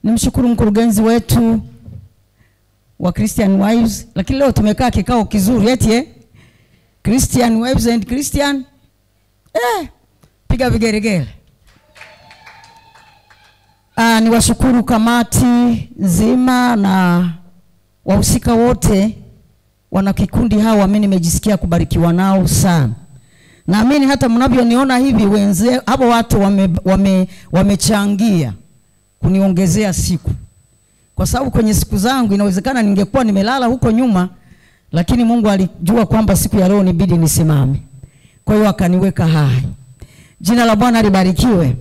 Nimshukuru mkurugenzi wetu wa Christian Wives, lakini leo tumekaa kikao kizuri eti Christian Wives and Christian piga vigeregere. Niwashukuru kamati nzima na wahusika wote wana kikundi hawa, mimi nimejisikia kubarikiwa nao sana. Naamini hata mnavyoniona hivi wenze hapo watu wamechangia kuniongezea siku. Kwa sababu kwenye siku zangu inawezekana ningekuwa nimelala huko nyuma, lakini Mungu alijua kwamba siku ya leo nibidi nisimame. Kwa hiyo akaniweka hai. Jina la Bwana libarikiwe.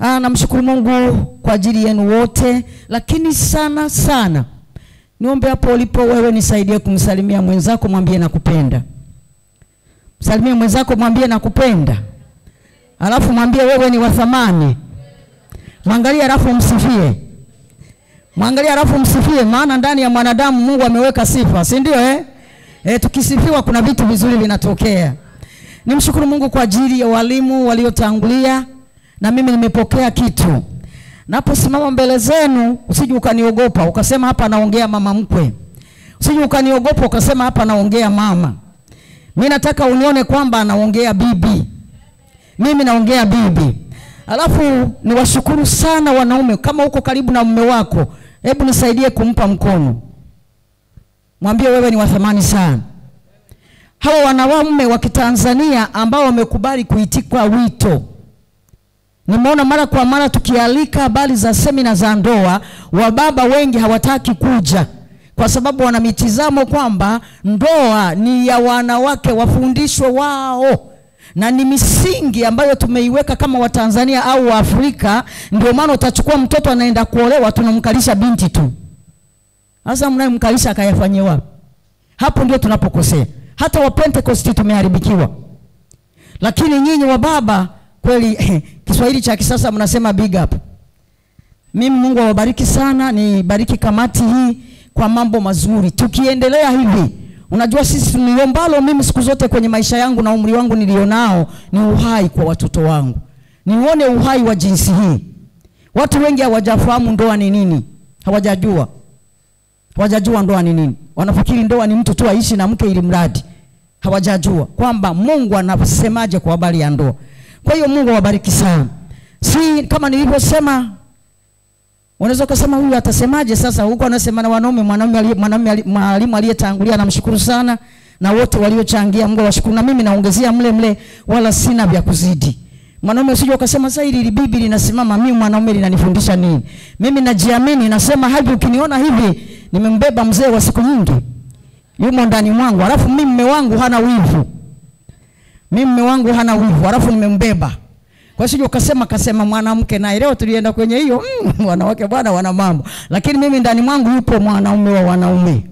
Namshukuru Mungu kwa ajili yenu wote, lakini sana sana niombe hapo ulipo wewe nisaidie kumsalimia mwenzako, mwambie nakupenda. Msalimie mwenzako, mwambie nakupenda. Alafu mwambie wewe ni wa thamani. Mwangalie alafu msifie. Mwangalie alafu msifie, maana ndani ya mwanadamu Mungu ameweka sifa, si ndio tukisifiwa kuna vitu vizuri vinatokea. Nimshukuru Mungu kwa ajili ya walimu waliotangulia, na mimi nimepokea kitu. Naposimama mbele zenu usije ukaniogopa ukasema hapa naongea mama mkwe. Usije ukaniogopa ukasema hapa naongea mama. Mimi nataka unione kwamba anaongea bibi. Mimi naongea bibi. Alafu niwashukuru sana wanaume, kama uko karibu na mume wako, hebu nisaidie kumpa mkono. Mwambie wewe ni wa thamani sana. Hawa wanaume wa Kitanzania ambao wamekubali kuitikwa wito. Nimeona mara kwa mara tukialika habari za semina za ndoa, wababa wengi hawataki kuja kwa sababu wana mitazamo kwamba ndoa ni ya wanawake, wafundishwe wao. Na ni misingi ambayo tumeiweka kama Watanzania au wa Afrika. Ndio maana utachukua mtoto anaenda kuolewa tunamkalisha binti tu. Sasa mnayemkalisha akayafanyie wapi? Hapo ndio tunapokosea. Hata wa Pentecost tumeharibikiwa. Lakini nyinyi wa baba kweli Kiswahili cha kisasa mnasema big up. Mimi Mungu awabariki sana, ni bariki kamati hii kwa mambo mazuri. Tukiendelea hivi, unajua sisi tuniombalo mimi siku zote kwenye maisha yangu na umri wangu nilionao ni uhai kwa watoto wangu. Nione uhai wa jinsi hii. Watu wengi hawajafahamu ndoa ni nini. Hawajajua. Hawajajua ndoa ni nini. Wanafikiri ndoa ni mtu tu aishi na mke ili mradi. Hawajajua kwamba Mungu anasemaje kwa habari ya ndoa. Kwa hiyo Mungu awabariki sana. Si kama nilivyosema, unaweza kusema huyu atasemaje sasa, huko anasema na wanaume, mwalimu aliyetangulia namshukuru sana, na wote waliochangia Mungu washukuru, na mimi naongezea mle wala sina vya kuzidi. Mwanaume usije ukasema sasa hili Biblia linasimama, mimi mwanaume linanifundisha nini? Mimi najiamini, nasema hivi, ukiniona hivi nimembeba mzee wa siku nyingi yumo ndani mwangu, alafu mimi mume wangu hana wivu. Mimi mume wangu hana wivu, alafu nimembeba. Kwa hiyo ukasema mwanamke, na leo tulienda kwenye hiyo wanawake bwana wana mambo, lakini mimi ndani mwangu yupo mwanaume wa wanaume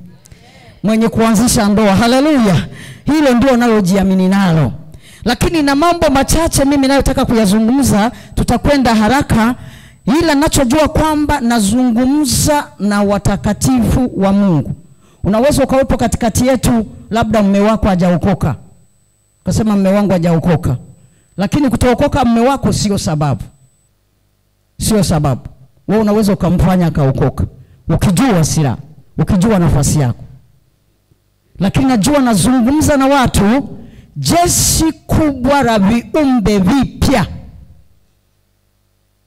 mwenye kuanzisha ndoa. Haleluya. Hilo ndio nalojiamini nalo. Lakini na mambo machache mimi ninayotaka kuyazungumza, tutakwenda haraka, ila ninachojua kwamba nazungumza na watakatifu wa Mungu. Unaweza ukawepo katikati yetu, labda mume wako hajaokoka. Ukasema mume wangu hajaokoka. Lakini kutookoka mume wako sio sababu. Sio sababu. Wewe unaweza ukamfanya akaokoka ukijua sira, ukijua nafasi yako. Lakini najua nazungumza na watu jeshi kubwa la viumbe vipya.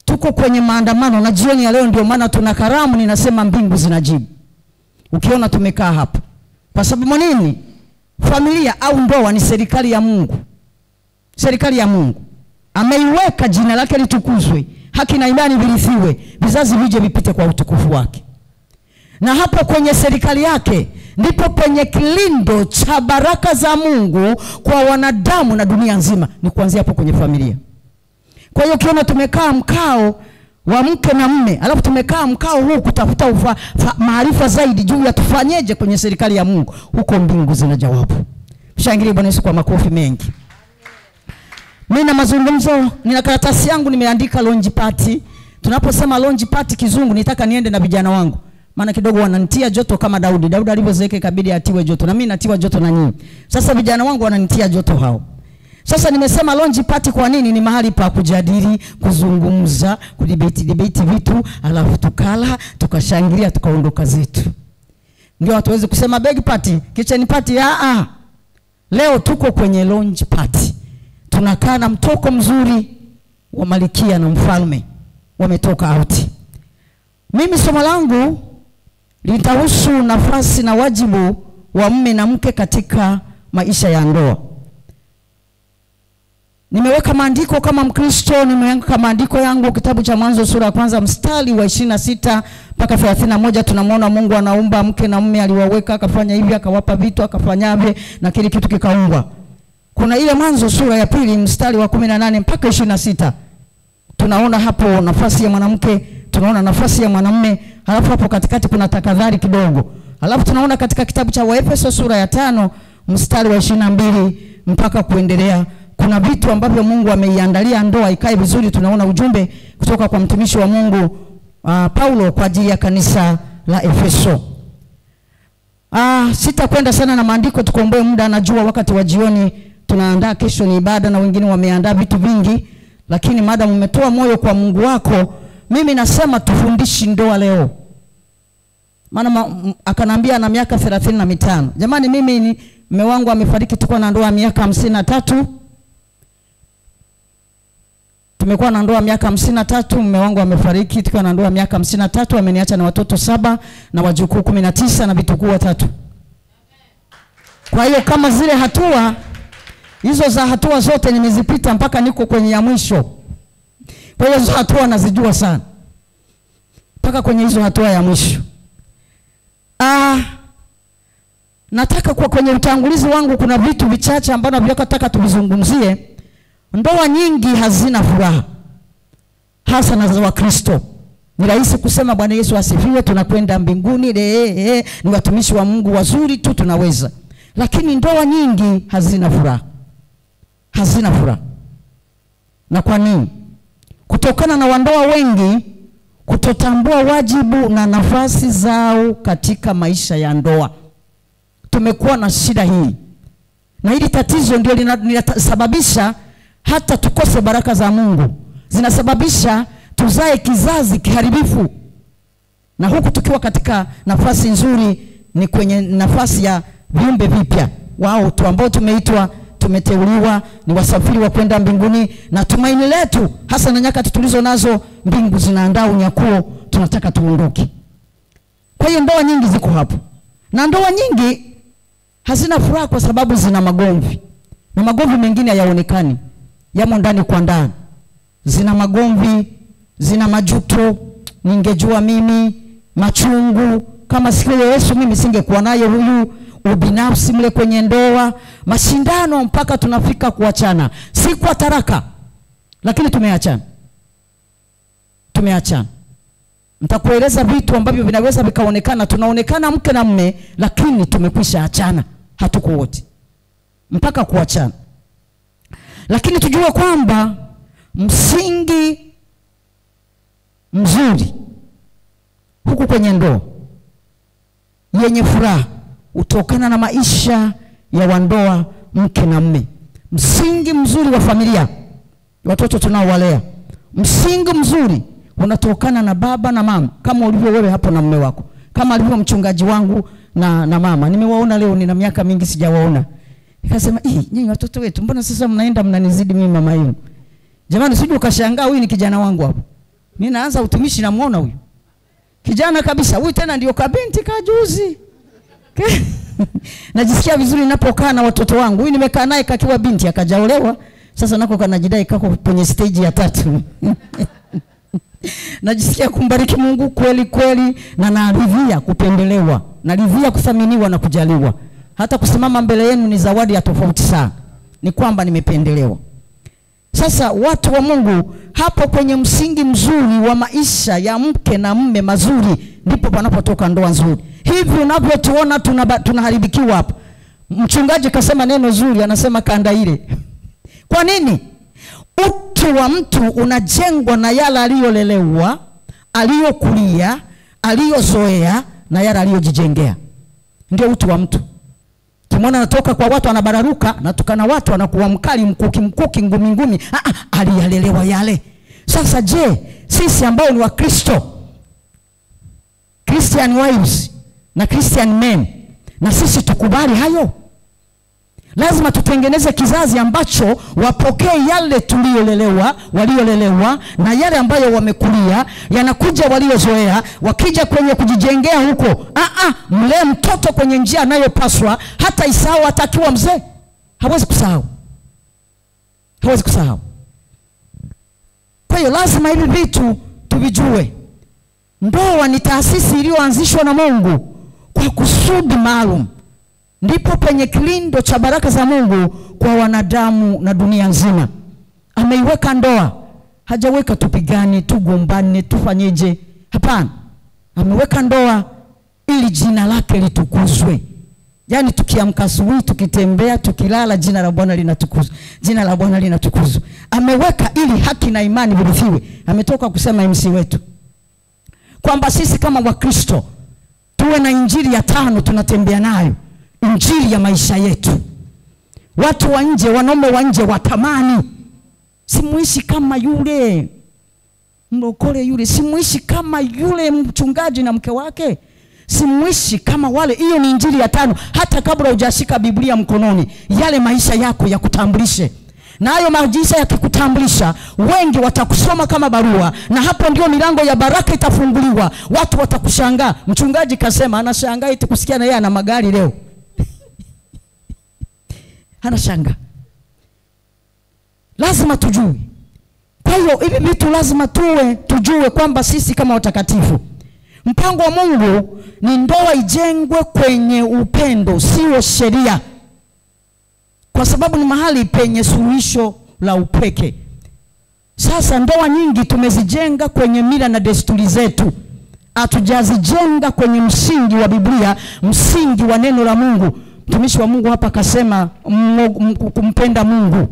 Tuko kwenye maandamano na jioni ya leo ndio maana tuna karamu, ninasema mbingu zinajibu. Ukiona tumekaa hapa. Kwa sababu nini? Familia au ndoa ni serikali ya Mungu. Serikali ya Mungu. Ameiweka, jina lake litukuzwe, haki na imani virithiwe, vizazi vije vipite kwa utukufu wake. Na hapo kwenye serikali yake ndipo penye kilindo cha baraka za Mungu kwa wanadamu na dunia nzima, ni kuanzia hapo kwenye familia. Kwa hiyo ukiona tumekaa mkao wa mke na mume, alafu tumekaa mkao huu kutafuta maarifa zaidi juu ya tufanyeje kwenye serikali ya Mungu, huko mbingu zina jawabu. Mshangilie Bwana Yesu kwa makofi mengi. Mimi na mazungumzo, nina karatasi yangu nimeandika launch party. Tunaposema launch party kizungu, nitaka niende na vijana wangu. Maana kidogo wananitia joto kama Daudi. Daudi alivyozeeka ikabidi atiwe joto, na mimi natiwa joto na nyinyi. Sasa vijana wangu wananitia joto hao. Sasa nimesema launch party kwa nini? Ni mahali pa kujadili, kuzungumza, kudebate vitu, alafu tukala, tukashangilia, tukaondoka zetu. Ndio watu waweze kusema big party, kitchen party. Leo tuko kwenye launch party. Tunakaa na mtoko mzuri wa Malkia na mfalme wametoka out. Mimi somo langu litahusu nafasi na wajibu wa mume na mke katika maisha ya ndoa. Nimeweka maandiko kama Mkristo, nimeweka maandiko yangu kitabu cha Mwanzo sura ya 1 mstari wa 26 mpaka 31. Tunamwona Mungu anaumba mke na mume, aliwaweka, akafanya hivi, akawapa vitu, akafanyave na kile kitu kikaumbwa. Kuna ile Mwanzo sura ya 2 mstari wa 18 mpaka 26. Tunaona hapo nafasi ya mwanamke, tunaona nafasi ya mwanamume, halafu hapo katikati kuna takadhari kidogo. Halafu tunaona katika kitabu cha Waefeso sura ya 5 mstari wa 22 mpaka kuendelea, kuna vitu ambavyo Mungu ameiandalia ndoa ikae vizuri. Tunaona ujumbe kutoka kwa mtumishi wa Mungu Paulo kwa ajili ya kanisa la Efeso. Sitakwenda sana na maandiko, tukomboe muda. Najua wakati wa jioni tunaandaa, kesho ni ibada na wengine wameandaa vitu vingi, lakini madam umetoa moyo kwa Mungu wako, mimi nasema tufundishi ndoa leo. Maana akanambia na miaka 35. Jamani, mimi mume wangu amefariki, tuko na ndoa miaka 53. Tumekuwa na ndoa miaka 53, mume wangu amefariki, tukiwa na ndoa miaka 53, ameniacha na watoto 7 na wajukuu 19 na vitukuu 3. Kwa hiyo kama zile hatua hizo za hatua zote nimezipita mpaka niko kwenye ya mwisho. Kwa hiyo hizo hatua nazijua sana. Mpaka kwenye hizo hatua ya mwisho. Nataka kwa kwenye utangulizi wangu kuna vitu vichache ambavyo nataka tuvizungumzie. Ndoa nyingi hazina furaha, hasa na za Wakristo. Ni rahisi kusema Bwana Yesu asifiwe, tunakwenda mbinguni, ni watumishi wa Mungu wazuri tu, tunaweza. Lakini ndoa nyingi hazina furaha. Hazina furaha. Na kwa nini? Kutokana na wandoa wengi kutotambua wajibu na nafasi zao katika maisha ya ndoa. Tumekuwa na shida hii. Na hili tatizo ndio linasababisha hata tukose baraka za Mungu. Zinasababisha tuzae kizazi kiharibifu. Na huku tukiwa katika nafasi nzuri, ni kwenye nafasi ya viumbe vipya. Wao tu ambao tumeitwa, tumeteuliwa, ni wasafiri wa kwenda mbinguni, na tumaini letu hasa na nyakati tulizo nazo, mbingu zinaandaa unyakuo, tunataka tuondoke. Kwa hiyo ndoa nyingi ziko hapo. Na ndoa nyingi hazina furaha kwa sababu zina magomvi. Na magomvi mengine hayaonekani, yamo ndani kwa ndani. Zina magomvi, zina majuto, ningejua mimi, machungu, kama siku ya Yesu mimi singekuwa naye huyu, ubinafsi mle kwenye ndoa, mashindano mpaka tunafika kuachana. Si kwa taraka, lakini tumeachana. Tumeachana. Nitakueleza vitu ambavyo vinaweza vikaonekana tunaonekana mke na mume, lakini tumekwisha achana, hatuko wote mpaka kuachana. Lakini tujue kwamba msingi mzuri huku kwenye ndoa yenye furaha utokana na maisha ya wandoa mke na mume. Msingi mzuri wa familia, watoto tunaowalea, msingi mzuri unatokana na baba na mama, kama ulivyo wewe hapo na mume wako, kama alivyo mchungaji wangu na mama. Nimewaona leo, nina miaka mingi sijawaona. Nikasema, nyinyi watoto wetu mbona sasa mnaenda mnanizidi mimi mama yenu? Jamani, sije ukashangaa huyu ni kijana wangu hapo. Mimi naanza utumishi namuona huyu. Kijana kabisa, huyu tena ndio kabinti kajuzi. Najisikia vizuri ninapokaa na watoto wangu. Huyu nimekaa naye kakiwa binti akajaolewa, sasa nako kanajidai kako kwenye stage ya 3. Najisikia kumbariki Mungu kweli kweli, na naridhia kupendelewa, naridhia kuthaminiwa na kujaliwa. Hata kusimama mbele yenu ni zawadi ya tofauti sana. Ni kwamba nimependelewa. Sasa watu wa Mungu, hapo kwenye msingi mzuri wa maisha ya mke na mume mazuri, ndipo panapotoka ndoa nzuri. Hivi unavyotuona tunaharibikiwa hapa. Mchungaji kasema neno zuri, anasema kanda ile. Kwa nini? Utu wa mtu unajengwa na yale aliyolelewa, aliyokulia, aliyozoea na yale aliyojijengea. Ndio utu wa mtu. Kimwona anatoka kwa watu anabararuka, natukana watu anakuwa mkali, mkuki, ngumi. Aliyalelewa yale. Sasa je, sisi ambao ni wa Kristo, Christian wives na Christian men, na sisi tukubali hayo? Lazima tutengeneze kizazi ambacho wapokee yale waliolelewa na yale ambayo wamekulia, yanakuja waliozoea, wakija kwenye kujijengea huko. Mlee mtoto kwenye njia anayopaswa, hata isahau hata akiwa mzee. Hawezi kusahau. Kwa hiyo lazima hivi vitu tuvijue. Ndoa ni taasisi iliyoanzishwa na Mungu kwa kusudi maalum. Ndipo penye kilindo cha baraka za Mungu kwa wanadamu na dunia nzima. Ameiweka ndoa. Hajaweka tupigane, tugombane, tufanyeje. Hapana. Ameweka ndoa ili jina lake litukuzwe. Yaani tukiamka asubuhi, tukitembea, tukilala, jina la Bwana linatukuzwa. Ameweka ili haki na imani virithiwe. Ametoka kusema MC wetu kwamba sisi kama Wakristo tuwe na injili ya 5 tunatembea nayo. Injili ya maisha yetu. Watu wa nje, wanaume wa nje watamani. Simuishi kama yule mlokole yule, simuishi kama yule mchungaji na mke wake, simuishi kama wale. Hiyo ni injili ya 5. Hata kabla hujashika Biblia mkononi, yale maisha yako ya kutambulishe. Na hayo maisha yakikutambulisha, wengi watakusoma kama barua, na hapo ndio milango ya baraka itafunguliwa. Watu watakushangaa. Mchungaji kasema, anashangaa eti kusikia na yeye ana magari leo. Anashangaa. Lazima tujue. Kwa hiyo hivi vitu lazima tujue kwamba sisi kama watakatifu, mpango wa Mungu ni ndoa ijengwe kwenye upendo, sio sheria. Kwa sababu ni mahali penye suluhisho la upweke. Sasa ndoa nyingi tumezijenga kwenye mila na desturi zetu. Hatujazijenga kwenye msingi wa Biblia, msingi wa neno la Mungu. Mtumishi wa Mungu hapa akasema kumpenda Mungu.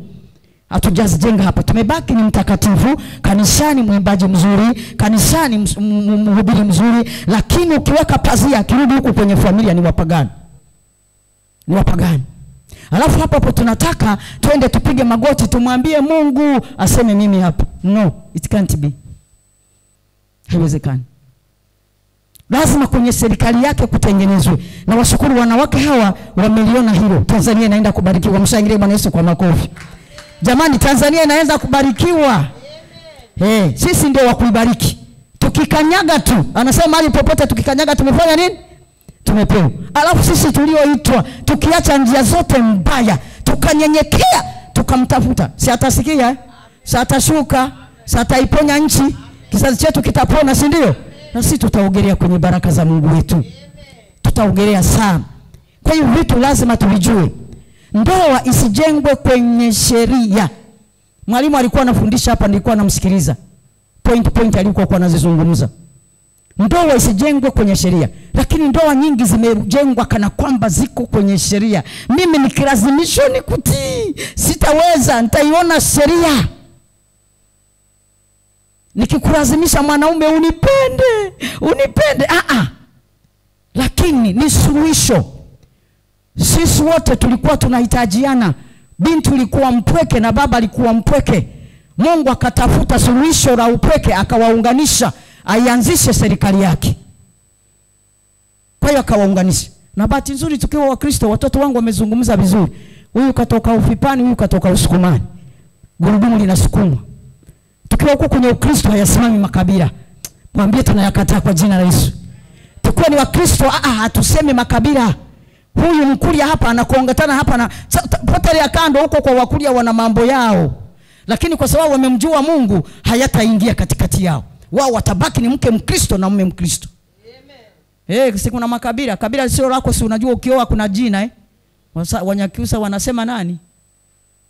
Hatujazijenga hapa. Tumebaki ni mtakatifu, kanisani mwimbaji mzuri, kanisani mhubiri mzuri, lakini ukiweka pazia kirudi huku kwenye familia ni wapagani. Alafu hapo tunataka twende tupige magoti tumwambie Mungu aseme mimi hapa. No, it can't be. Haiwezekani. Lazima kwenye serikali yake kutengenezwe. Na washukuru wanawake hawa wameliona hilo. Tanzania inaenda kubarikiwa. Mshangilie Bwana Yesu kwa makofi. Jamani, Tanzania inaanza kubarikiwa. Sisi ndio wa kuibariki. Tukikanyaga tu, anasema mahali popote tukikanyaga tumefanya nini? Tumepewa. Alafu sisi tulioitwa, tukiacha njia zote mbaya, tukanyenyekea, tukamtafuta, si atasikia? Si atashuka? Si ataiponya nchi? Kizazi chetu kitapona, si ndio? Na sisi tutaogelea kwenye baraka za Mungu wetu. Tutaogelea sana. Kwa hiyo vitu lazima tuvijue. Ndoa isijengwe kwenye sheria. Mwalimu alikuwa anafundisha hapa, nilikuwa namsikiliza. Point alikuwa anazizungumza. Ndoa isijengwe kwenye sheria. Lakini ndoa nyingi zimejengwa kana kwamba ziko kwenye sheria. Mimi nikilazimishwa nikutii, sitaweza, nitaiona sheria. Nikikulazimisha mwanaume unipende, lakini ni suluhisho. Sisi wote tulikuwa tunahitajiana. Binti alikuwa mpweke na baba alikuwa mpweke. Mungu akatafuta suluhisho la upweke, akawaunganisha, aianzishe serikali yake. Kwa hiyo akawaunganisha. Na bahati nzuri tukiwa Wakristo, watoto wangu wamezungumza vizuri. Huyu katoka Ufipani, huyu katoka Usukumani. Gurudumu linasukumwa. Tukiwa huko kwenye Ukristo hayasimami makabila. Mwambie tunayakataa kwa jina la Yesu. Tukiwa ni Wakristo, hatusemi makabila. Huyu Mkuria hapa anakuongetana hapa na potele ya kando huko kwa Wakuria wana mambo yao. Lakini kwa sababu wamemjua Mungu, hayataingia katikati yao. Wao watabaki ni mke Mkristo na mume Mkristo. Amen. Si kuna makabila. Kabila sio lako, si unajua ukioa kuna jina Wanyakyusa wanasema nani?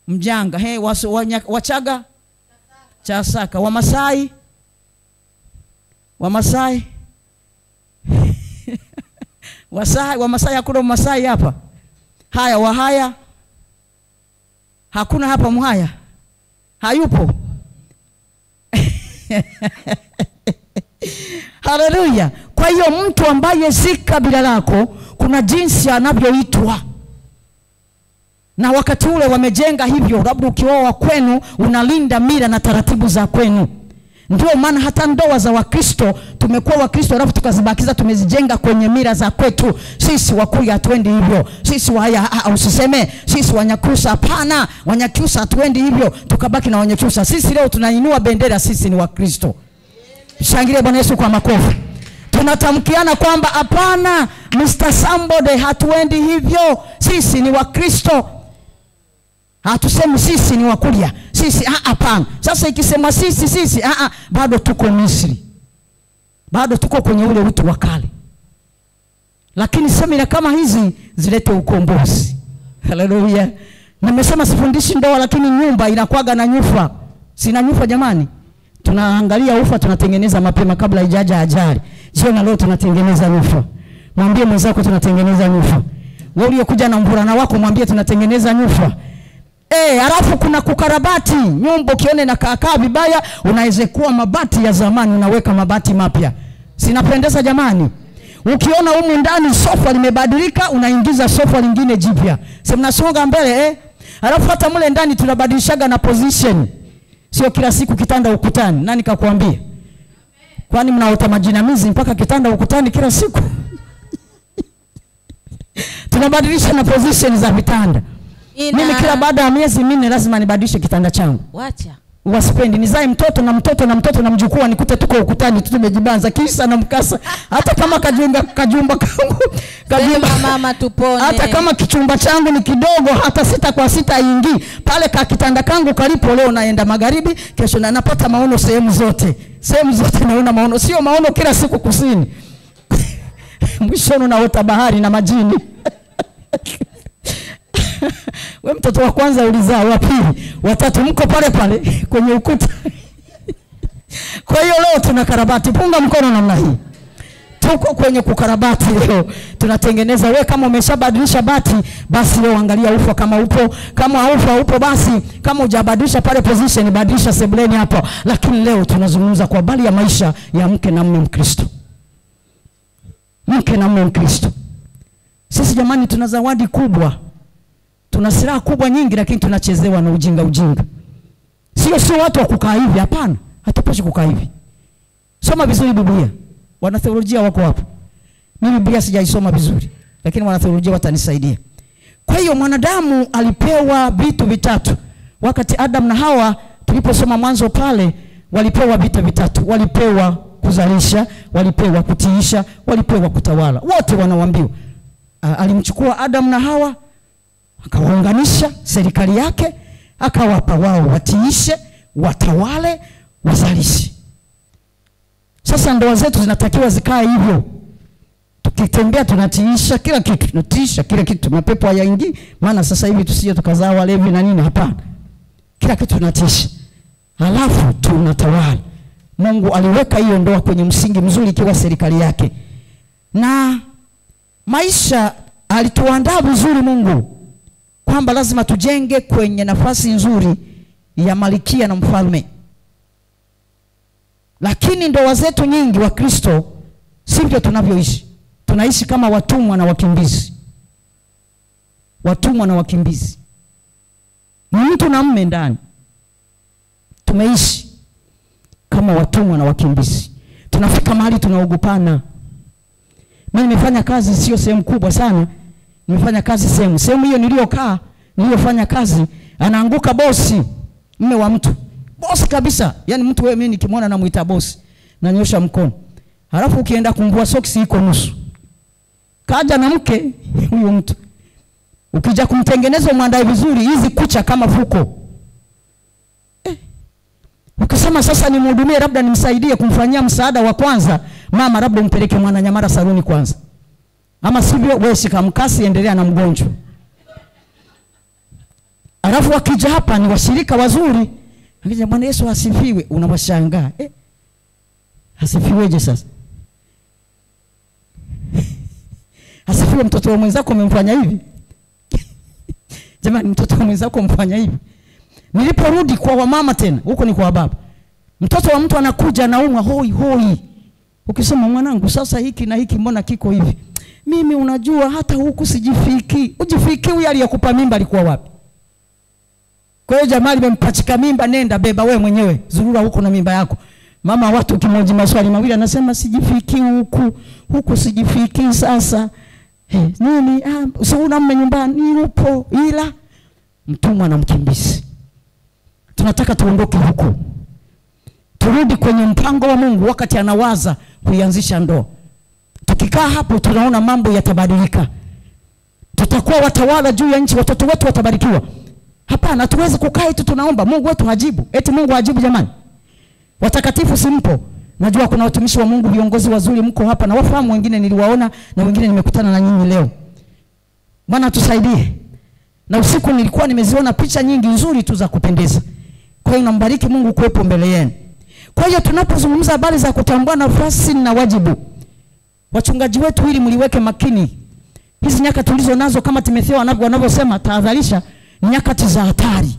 Mjanga. Wachaga Chasaka. Wamasai Wamasai hakuna Masai hapa. Haya Wahaya. Hakuna hapa Mhaya. Hayupo. Haleluya. Kwa hiyo mtu ambaye si kabila lako, kuna jinsi anavyoitwa. Na wakati ule wamejenga hivyo, labda ukioa kwenu unalinda mila na taratibu za kwenu. Ndio maana hata ndoa za Wakristo, tumekuwa Wakristo alafu tukazibakiza tumezijenga kwenye mila za kwetu. Sisi Wakuria hatuendi hivyo. Sisi usiseme sisi Wanyakyusa, hapana. Wanyakyusa hatuendi hivyo, tukabaki na Wanyakyusa. Sisi leo tunainua bendera, sisi ni Wakristo. Shangilie Bwana Yesu kwa makofi. Tunatamkiana kwamba hapana, Mr. Somebody, hatuendi hivyo. Sisi ni Wakristo. Hatusemi sisi ni Wakuria. Sisi hapana. Sasa ikisema sisi bado tuko Misri. Bado tuko kwenye ule utu wa kale. Lakini semina kama hizi zilete ukombozi. Haleluya. Nimesema sifundishi ndoa, lakini nyumba inakuaga na nyufa. Sina nyufa jamani. Tunaangalia ufa, tunatengeneza mapema kabla haijaja ajali. Sio na leo tunatengeneza nyufa. Mwambie mwenzako tunatengeneza nyufa. Wewe uliyekuja na mvulana wako mwambie tunatengeneza nyufa. Alafu kuna kukarabati nyumba. Ukione na kaakaa vibaya, unaweza kuwa mabati ya zamani unaweka mabati mapya. Sinapendeza jamani? Ukiona humu ndani sofa limebadilika, unaingiza sofa lingine jipya. Si mnasonga mbele Alafu hata mule ndani tunabadilishaga na position. Sio kila siku kitanda ukutani. Nani kakuambia? Kwani mnaota majinamizi mpaka kitanda ukutani kila siku? Tunabadilisha na position za vitanda. Mimi kila baada ya miezi 4 lazima nibadilishe kitanda changu. Wacha. Wasipendi nizae mtoto na mjukuu nikute tuko ukutani tumejibanza kisa na mkasa. Hata kama kajumba kangu mama tupone. Hata kama kichumba changu ni kidogo, hata 6 kwa 6 ingii. Pale ka kitanda kangu kalipo, leo naenda magharibi, kesho na napata maono sehemu zote. Sehemu zote naona maono, sio maono kila siku kusini. Mwisho unaota bahari na majini. Wewe mtoto wa kwanza ulizaa, wa pili, wa tatu mko pale kwenye ukuta. Kwa hiyo leo tunakarabati. Punga mkono namna hii. Tuko kwenye kukarabati leo. Tunatengeneza. Wewe kama umeshabadilisha bati, basi leo angalia ufa kama upo. Kama upo basi, kama hujabadilisha pale position, badilisha sebuleni hapo. Lakini leo tunazungumza kwa habari ya maisha ya mke na mume Mkristo. Mke na mume Mkristo. Sisi jamani tuna zawadi kubwa. Tuna silaha kubwa nyingi, lakini tunachezewa na ujinga. Sio watu wa kukaa hivi, hapana. Hatupashi kukaa hivi. Soma vizuri Biblia. Wana theolojia wako hapo. Mimi Biblia sijaisoma vizuri, lakini wana theolojia watanisaidia. Kwa hiyo mwanadamu alipewa vitu vitatu. Wakati Adam na Hawa tuliposoma mwanzo pale, walipewa vitu vitatu. Walipewa kuzalisha, walipewa kutiisha, walipewa kutawala. Wote wanawaambiwa. Alimchukua Adam na Hawa, akawaunganisha serikali yake, akawapa wao watiishe, watawale, wazalishe. Sasa ndoa zetu zinatakiwa zikae hivyo. Tukitembea tunatiisha kila kitu, tunatiisha kila kitu. Mapepo hayaingii, maana sasa hivi tusije tukazaa walevi na nini, hapana. Kila kitu tunatiisha. Halafu tunatawala. Mungu aliweka hiyo ndoa kwenye msingi mzuri ikiwa serikali yake. Na maisha alituandaa vizuri Mungu kwamba lazima tujenge kwenye nafasi nzuri ya malikia na mfalme. Lakini ndoa zetu nyingi wa Kristo sivyo tunavyoishi. Tunaishi kama watumwa na wakimbizi. Watumwa na wakimbizi. Ni mtu na mume ndani. Tumeishi kama watumwa na wakimbizi. Tunafika mahali tunaogopana. Mimi nimefanya kazi sio sehemu kubwa sana. Nimefanya kazi sehemu hiyo niliyofanya kazi, anaanguka bosi, mume wa mtu. Bosi kabisa. Yaani mtu wewe mimi nikimwona namuita bosi, nanyosha mkono. Halafu ukienda kumvua soksi iko nusu. Kaja na mke huyo mtu. Ukija kumtengeneza mwandae vizuri, hizi kucha kama fuko. Ukisema sasa nimhudumie, labda nimsaidie kumfanyia msaada wa kwanza, mama labda umpeleke Mwananyamala saluni kwanza. Ama sivyo wewe shika mkasi, endelea na mgonjwa. Alafu wakija hapa ni washirika wazuri. Akija Bwana Yesu asifiwe, unawashangaa. Asifiweje sasa? Asifiwe mtoto wa mwenzako umemfanya hivi? Jamani, mtoto wa mwenzako umfanya hivi? Niliporudi kwa wamama tena, huko ni kwa baba. Mtoto wa mtu anakuja anaumwa hoi. Ukisema mwanangu sasa hiki na hiki mbona kiko hivi? Mimi unajua hata huku sijifiki. Ujifiki huyu aliyekupa mimba alikuwa wapi? Kwa hiyo jamaa limempachika mimba, nenda beba wewe mwenyewe, zurura huko na mimba yako. Mama watu kimoja maswali mawili anasema sijifiki huku sijifiki sasa. Nini? Sio una mume nyumbani upo, ila mtumwa na mkimbizi. Tunataka tuondoke huko. Turudi kwenye mpango wa Mungu wakati anawaza kuianzisha ndoa. Tukikaa hapo tunaona mambo yatabadilika. Tutakuwa watawala juu ya nchi, watoto wetu watabarikiwa. Hapana, tuweze kukaa tu tunaomba Mungu wetu hajibu. Eti Mungu hajibu jamani? Watakatifu simpo. Najua kuna watumishi wa Mungu, viongozi wazuri mko hapa na wafahamu, wengine niliwaona na wengine nimekutana na nyinyi leo. Bwana tusaidie. Na usiku nilikuwa nimeziona picha nyingi nzuri tu za kupendeza. Kwa hiyo nambariki Mungu kuwepo mbele yenu. Kwa hiyo tunapozungumza habari za kutambua nafasi na wajibu, wachungaji wetu ili mliweke makini. Hizi nyakati tulizo nazo kama Timotheo wanavyosema, tahadharisha, nyakati za hatari.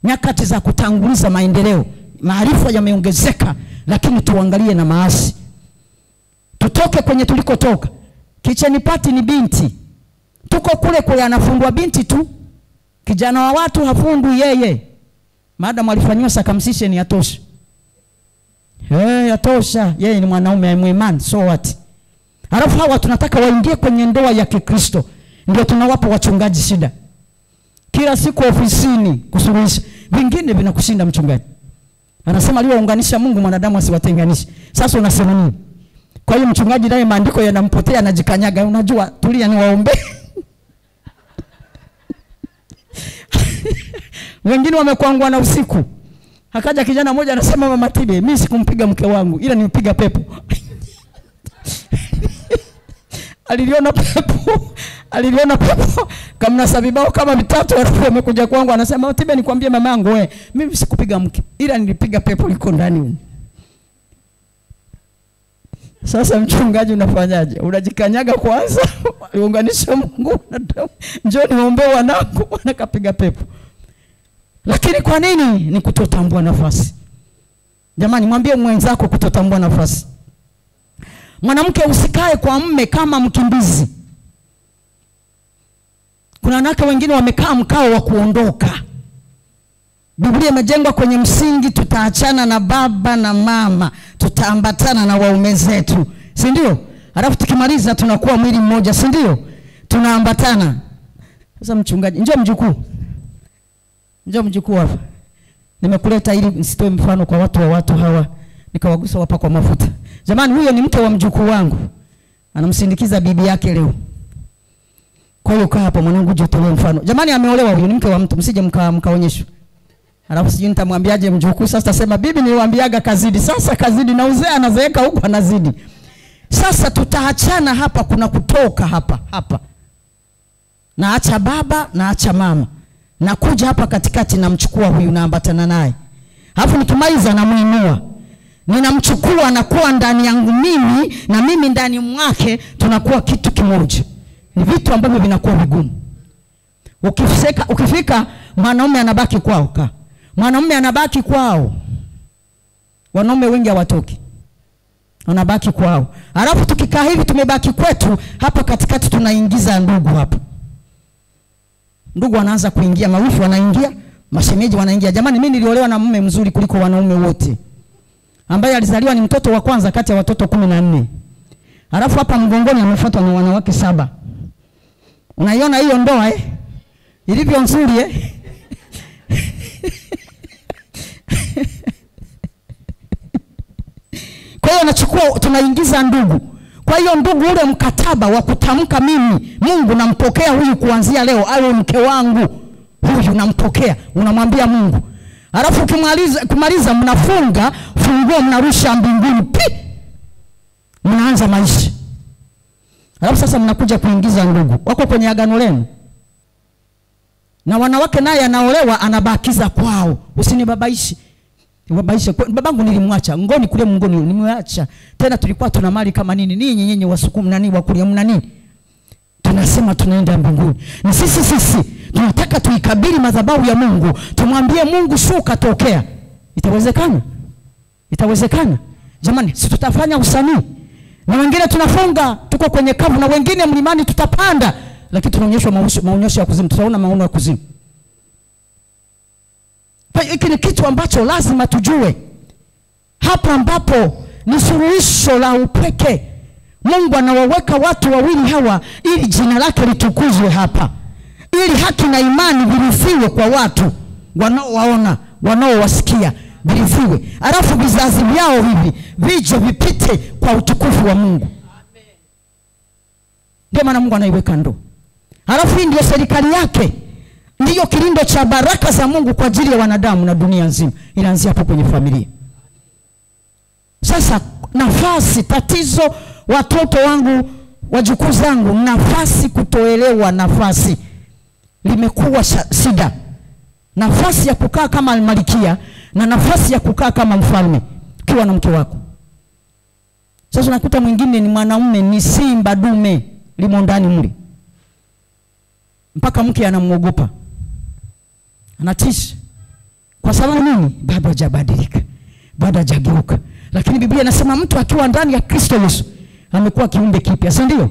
Nyakati za kutanguliza maendeleo. Maarifa yameongezeka, lakini tuangalie na maasi. Tutoke kwenye tulikotoka. Kicheni pati ni binti. Tuko kule anafundwa binti tu. Kijana wa watu hafundwi yeye. Maadamu alifanywa circumcision yatosha. Yatosha. Yeye ni mwanaume mwimani, so what? Halafu hawa tunataka waingie kwenye ndoa ya Kikristo. Ndio tunawapa wachungaji shida. Kila siku ofisini kusuluhisha. Vingine vinakushinda mchungaji. Anasema aliwaunganisha Mungu mwanadamu asiwatenganishe. Sasa unasema nini? Kwa hiyo mchungaji naye maandiko yanampotea, anajikanyaga. Unajua, tulia niwaombe. Wengine wamekwangwa na usiku. Akaja kijana mmoja anasema, Mama Tibe, mimi sikumpiga mke wangu ila nimpiga pepo. Aliliona pepo kama sabibao kama vitatu, alafu amekuja kwangu anasema, Tibe nikwambie mama yangu wewe, mimi sikupiga mke ila nilipiga pepo liko ndani. Sasa mchungaji unafanyaje? Unajikanyaga kwanza, uunganisha Mungu na damu. Njoo niombe wanangu wanakapiga pepo. Lakini kwa nini? Ni kutotambua nafasi. Jamani, mwambie mwenzako kutotambua nafasi. Mwanamke usikae kwa mume kama mkimbizi. Kuna wanawake wengine wamekaa mkao wa kuondoka. Biblia imejengwa kwenye msingi, tutaachana na baba na mama, tutaambatana na waume zetu, si ndio? Alafu tukimaliza tunakuwa mwili mmoja, si ndio? Tunaambatana. Sasa mchungaji, njoo mjukuu hapa. Nimekuleta ili nisitoe mfano kwa watu hawa, nikawagusa hapa kwa mafuta. Jamani, huyo ni mke wa mjukuu wangu. Anamsindikiza bibi yake leo. Kwa hiyo kaa hapa mwanangu, jitolee mfano. Jamani, ameolewa huyo, ni mke wa mtu, msije mkaonyeshwa. Alafu sijui nitamwambiaje mjukuu. Sasa tasema bibi niliwaambiaga kazidi. Sasa kazidi na uzee anazeeka huko anazidi. Sasa tutaachana hapa, kuna kutoka hapa. Naacha baba, naacha mama. Nakuja hapa katikati namchukua huyu naambatana naye. Alafu nikimaliza namuinua. Ninamchukua anakuwa ndani yangu mimi na mimi ndani mwake, tunakuwa kitu kimoja. Ni vitu ambavyo vinakuwa vigumu. Ukifika mwanaume anabaki kwao Mwanaume anabaki kwao. Wanaume wengi hawatoki. Wanabaki kwao. Alafu tukikaa hivi tumebaki kwetu, hapa katikati tunaingiza ndugu hapa. Ndugu wanaanza kuingia, mawifu wanaingia, mashemeji wanaingia. Jamani, mimi niliolewa na mume mzuri kuliko wanaume wote. Ambaye alizaliwa ni mtoto wa kwanza kati ya watoto 14. Alafu hapa mgongoni amefuatwa na wanawake 7. Unaiona hiyo ndoa ilivyo nzuri Kwa hiyo tunaingiza ndugu. Kwa hiyo ndugu, ule mkataba wa kutamka mimi Mungu nampokea huyu kuanzia leo awe mke wangu, huyu nampokea, unamwambia Mungu. Alafu kumaliza mnafunga funguo, mnarusha mbinguni, mnaanza maisha. Alafu sasa mnakuja kuingiza ndugu wako kwenye agano lenu. Na wanawake naye anaolewa anabakiza kwao. Usinibabaishe. Nibabaishe. Babangu nilimwacha. Ngoni kule mngoni nimeacha. Tena tulikuwa tuna mali kama nini? Nyinyi wasukumu nani wakulia mna nini? Tunasema tunaenda mbinguni. Ni sisi tunataka tuikabili madhabahu ya Mungu. Tumwambie Mungu shuka tokea. Itawezekana? Itawezekana? Jamani, si tutafanya usanii. Na wengine tunafunga, tuko kwenye kavu, na wengine mlimani tutapanda, lakini tunaonyeshwa maonyesho ya kuzimu. Tutaona maono ya kuzimu. Kwa hiyo hiki ni kitu ambacho lazima tujue. Hapa ambapo ni suluhisho la upweke. Mungu anawaweka watu wawili hawa ili jina lake litukuzwe hapa. Ili haki na imani virithiwe kwa watu wanaowaona, wanaowasikia, virithiwe. Alafu vizazi vyao hivi vije vipite kwa utukufu wa Mungu. Ndio maana Mungu anaiweka ndoa. Alafu hii ndio serikali yake. Ndiyo kilindo cha baraka za Mungu kwa ajili ya wanadamu na dunia nzima. Inaanzia hapo kwenye familia. Sasa nafasi, tatizo watoto wangu, wajukuu zangu, nafasi, kutoelewa nafasi limekuwa shida. Nafasi ya kukaa kama malkia na nafasi ya kukaa kama mfalme ukiwa na mke wako. Sasa unakuta mwingine ni mwanaume, ni simba dume limo ndani mle, mpaka mke anamuogopa, anatisha. Kwa sababu nini? Bado hajabadilika, bado hajageuka. Lakini Biblia inasema mtu akiwa ndani ya Kristo Yesu amekuwa kiumbe kipya, si ndio?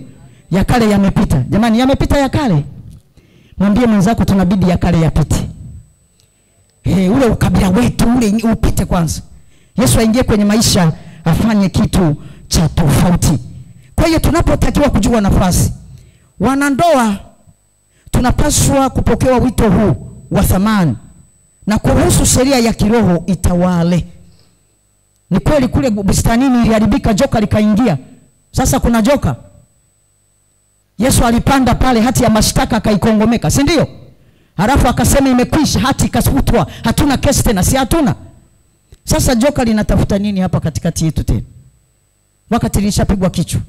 Ya kale yamepita. Jamani, yamepita ya kale. Mwambie mwenzako tunabidi ya kale yapite. Ule ukabila wetu ule upite kwanza. Yesu aingie kwenye maisha, afanye kitu cha tofauti. Kwa hiyo tunapotakiwa kujua nafasi, wanandoa tunapaswa kupokewa wito huu wa thamani na kuruhusu sheria ya kiroho itawale. Ni kweli kule bustanini iliharibika, joka likaingia. Sasa kuna joka. Yesu alipanda pale, hati ya mashtaka akaikongomeka, si ndio? Halafu akasema imekwisha, hati ikafutwa, hatuna kesi tena, si hatuna. Sasa joka linatafuta nini hapa katikati yetu tena? Wakati lishapigwa kichwa.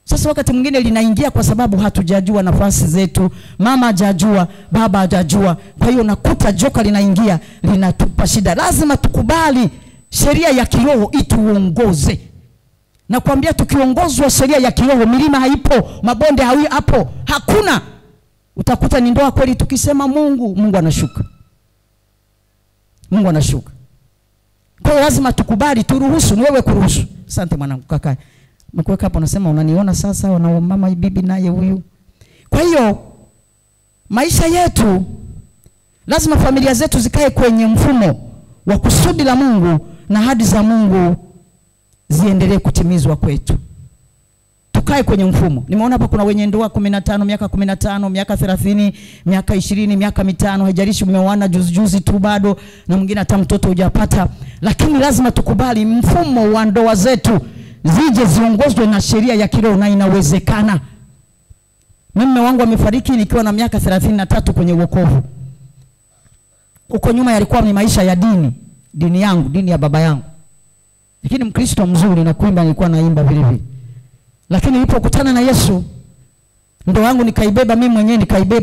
Sasa wakati mwingine linaingia kwa sababu hatujajua nafasi zetu, mama hajajua, baba hajajua. Kwa hiyo nakuta joka linaingia, linatupa shida. Lazima tukubali sheria ya kiroho ituongoze. Na kuambia tukiongozwa sheria ya kiroho, milima haipo, mabonde hapo, hakuna. Utakuta ni ndoa kweli, tukisema Mungu anashuka. Mungu anashuka. Kwa hiyo lazima tukubali, turuhusu, ni wewe kuruhusu. Asante mwanangu, kaka. Mkuweka hapo unasema unaniona sasa, na mama bibi naye huyu. Kwa hiyo maisha yetu lazima familia zetu zikae kwenye mfumo wa kusudi la Mungu na ahadi za Mungu ziendelee kutimizwa kwetu. Tukae kwenye mfumo. Nimeona hapa kuna wenye ndoa 15, miaka 15, miaka 30, miaka 20, miaka 5, haijalishi umeoana juzi tu bado, na mwingine hata mtoto hujapata. Lakini lazima tukubali mfumo wa ndoa zetu zije ziongozwe na sheria ya kiroho, na inawezekana. Mume wangu amefariki nikiwa na miaka 33 kwenye wokovu. Huko nyuma yalikuwa ni maisha ya dini yangu, dini ya baba yangu. Lakini Mkristo mzuri, na kuimba nilikuwa naimba vile vile. Lakini nilipokutana na Yesu, ndoa yangu nikaibeba mimi mwenyewe,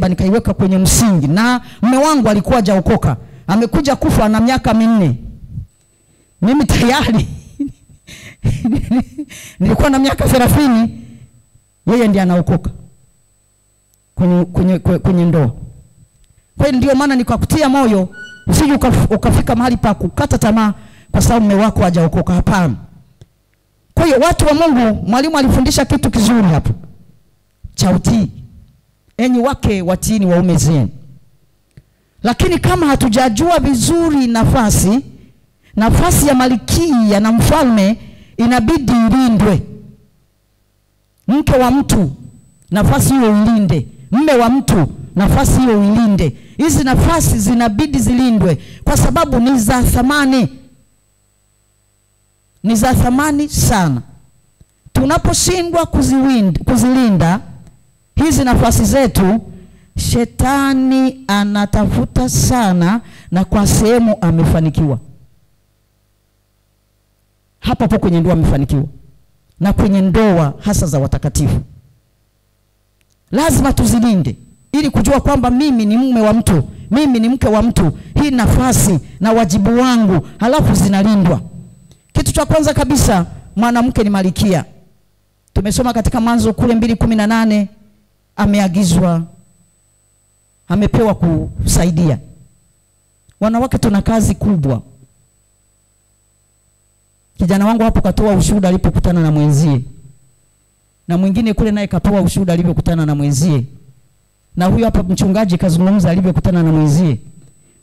nikaiweka kwenye msingi. Na mume wangu alikuwa hajaokoka, amekuja kufa na miaka 4. Mimi tayari nilikuwa na miaka 30, yeye ndiye anaokoka kwenye ndoa. Kwa hiyo ndio maana nikakutia moyo, usije ukafika mahali pa kukata tamaa kwa sababu mume wako hajaokoka. Hapana. Kwa hiyo watu wa Mungu, mwalimu alifundisha kitu kizuri hapo cha utii. Enyi wake watiini waume zenu. Lakini kama hatujajua vizuri nafasi ya malkia na mfalme, inabidi ilindwe. Mke wa mtu, nafasi hiyo ilinde. Mume wa mtu, nafasi hiyo ilinde. Hizi nafasi zinabidi zilindwe kwa sababu ni za thamani. Ni za thamani sana. Tunaposhindwa kuzilinda hizi nafasi zetu, shetani anatafuta sana, na kwa sehemu amefanikiwa. Hapo kwenye ndoa amefanikiwa, na kwenye ndoa hasa za watakatifu. Lazima tuzilinde ili kujua kwamba mimi ni mume wa mtu, mimi ni mke wa mtu. Hii nafasi na wajibu wangu, halafu zinalindwa. Kitu cha kwanza kabisa, mwanamke ni malkia. Tumesoma katika Mwanzo kule 2:18, ameagizwa, amepewa kusaidia. Wanawake tuna kazi kubwa. Kijana wangu hapo katoa ushuhuda alipokutana na mwenzie. Na mwingine kule naye katoa ushuhuda alipokutana na mwenzie. Na huyu hapa mchungaji kazungumza alipokutana na mwenzie.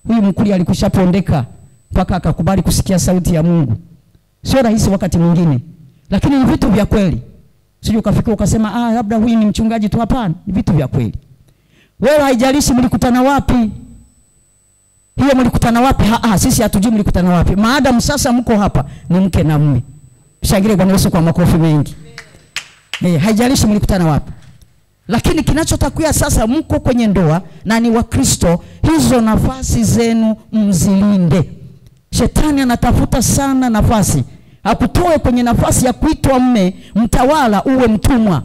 Huyu mkuli alikushapondeka mpaka akakubali kusikia sauti ya Mungu. Sio rahisi wakati mwingine, lakini ni vitu vya kweli. Sije ukafikia ukasema labda huyu ni mchungaji tu. Hapana, ni vitu vya kweli. Wewe haijalishi mlikutana wapi. Hiyo mlikutana wapi? Sisi hatujui mlikutana wapi. Maadamu sasa mko hapa, ni mke na mume. Shangilie Bwana Yesu kwa makofi mengi. Haijalishi mlikutana wapi. Lakini kinachotakuya sasa, mko kwenye ndoa na ni Wakristo, hizo nafasi zenu mzilinde. Shetani anatafuta sana nafasi akutoe kwenye nafasi ya kuitwa mume mtawala, uwe mtumwa.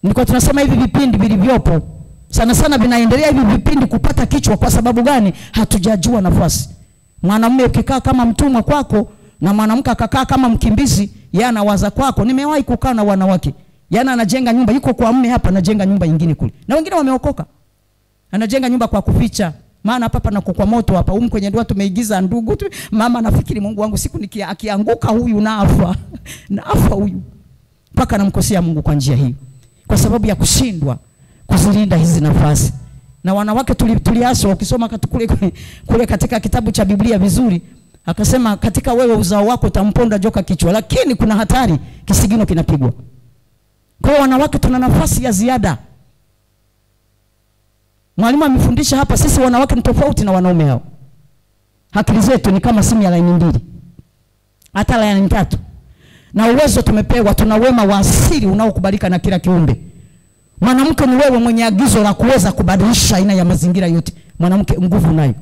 Niko tunasema hivi vipindi vilivyopo sana sana vinaendelea hivi vipindi kupata kichwa. Kwa sababu gani? Hatujajua nafasi. Mwanamume ukikaa kama mtumwa kwako na mwanamke akakaa kama mkimbizi, yeye anawaza kwako. Nimewahi kukaa na wanawake, yana anajenga nyumba, yuko kwa mume hapa, anajenga nyumba nyingine kule, na wengine wameokoka, anajenga nyumba kwa kuficha. Maana hapa na kwa moto hapa kwenye ndoa tumeigiza ndugu tu. Mama anafikiri Mungu wangu siku akianguka huyu nafa huyu, mpaka namkosea Mungu kwa njia hii, kwa sababu ya kushindwa kuzilinda hizi nafasi. Na wanawake tuliaswa, ukisoma kule katika kitabu cha Biblia vizuri, akasema katika wewe uzao wako utamponda joka kichwa, lakini kuna hatari, kisigino kinapigwa. Kwa wanawake tuna nafasi ya ziada. Mwalimu amefundisha hapa, sisi wanawake ni tofauti na wanaume hao. Akili zetu ni kama simu ya laini 2, hata laini 3. Na uwezo tumepewa, tuna wema wa asili unaokubalika na kila kiumbe. Mwanamke ni wewe mwenye agizo la kuweza kubadilisha aina ya mazingira yote. Mwanamke nguvu nayo.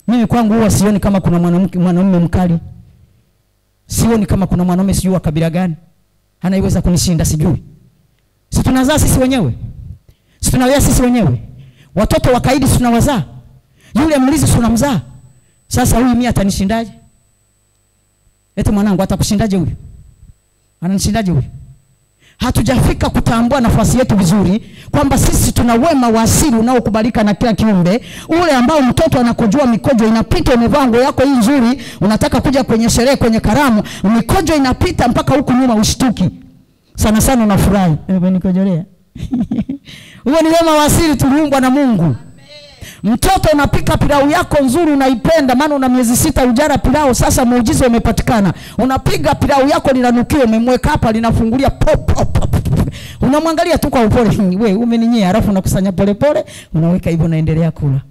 Mimi kwangu huwa sioni kama kuna mwanamume mkali. Sioni kama kuna mwanamume sijui wa kabila gani anaiweza kunishinda, sijui. Si tunazaa sisi wenyewe? Si tunalea sisi wenyewe? Watoto wakaidi tunawazaa. Yule mlizi tunamzaa. Sasa huyu mimi atanishindaje? Eti mwanangu atakushindaje huyu? Ananishindaje huyu? Hatujafika kutambua nafasi yetu vizuri, kwamba sisi tuna wema wa asili unaokubalika na kila kiumbe. Ule ambao mtoto anakojua mikojo inapita, umevaa nguo yako hii nzuri, unataka kuja kwenye sherehe, kwenye karamu, mikojo inapita mpaka huku nyuma ushtuki. Sana sana unafurahi. Nikojolea. Huo ni wema wa asili tuliumbwa na Mungu. Mtoto unapika pilau yako nzuri unaipenda, maana una miezi 6 ujara pilau, sasa muujiza umepatikana. Unapiga pilau yako linanukia, umemweka hapa linafungulia pop. Unamwangalia tu kwa upole, wewe umeninyea, alafu unakusanya pole pole, unaweka hivyo naendelea kula.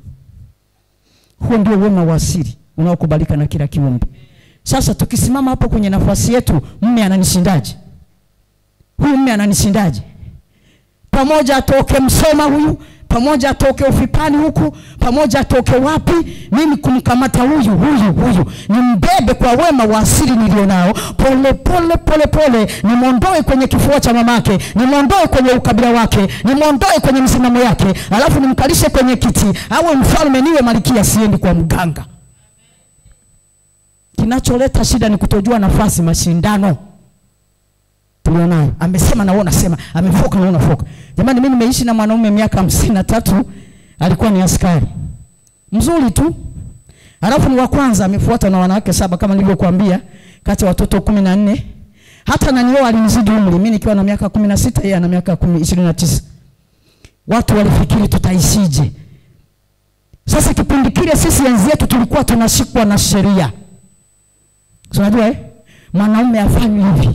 Huo ndio wema wa asili unaokubalika na kila kiumbe. Sasa tukisimama hapo kwenye nafasi yetu, mume ananishindaje? Huyu mume ananishindaje? Pamoja atoke Msoma huyu, pamoja atoke Ufipani huku, pamoja atoke wapi, mimi kumkamata huyu ni mbebe kwa wema wa asili nilionao, pole pole nimondoe kwenye kifua cha mamake, nimondoe kwenye ukabila wake, nimondoe kwenye msimamo yake, alafu nimkalishe kwenye kiti, awe mfalme niwe malkia, siendi kwa mganga. Kinacholeta shida ni kutojua nafasi, mashindano tulionayo. Amesema na wewe unasema, amefoka na wewe unafoka. Jamani, mimi nimeishi na mwanaume miaka 53, alikuwa ni askari mzuri tu, alafu ni wa kwanza, amefuata na wanawake 7 kama nilivyokuambia, kati ya watoto 14. Hata na nioa alinizidi umri, mimi nikiwa na miaka 16, yeye ana miaka 29. Watu walifikiri tutaishije. Sasa kipindi kile sisi enzi yetu tulikuwa tunashikwa na sheria. Unajua mwanaume afanye hivi,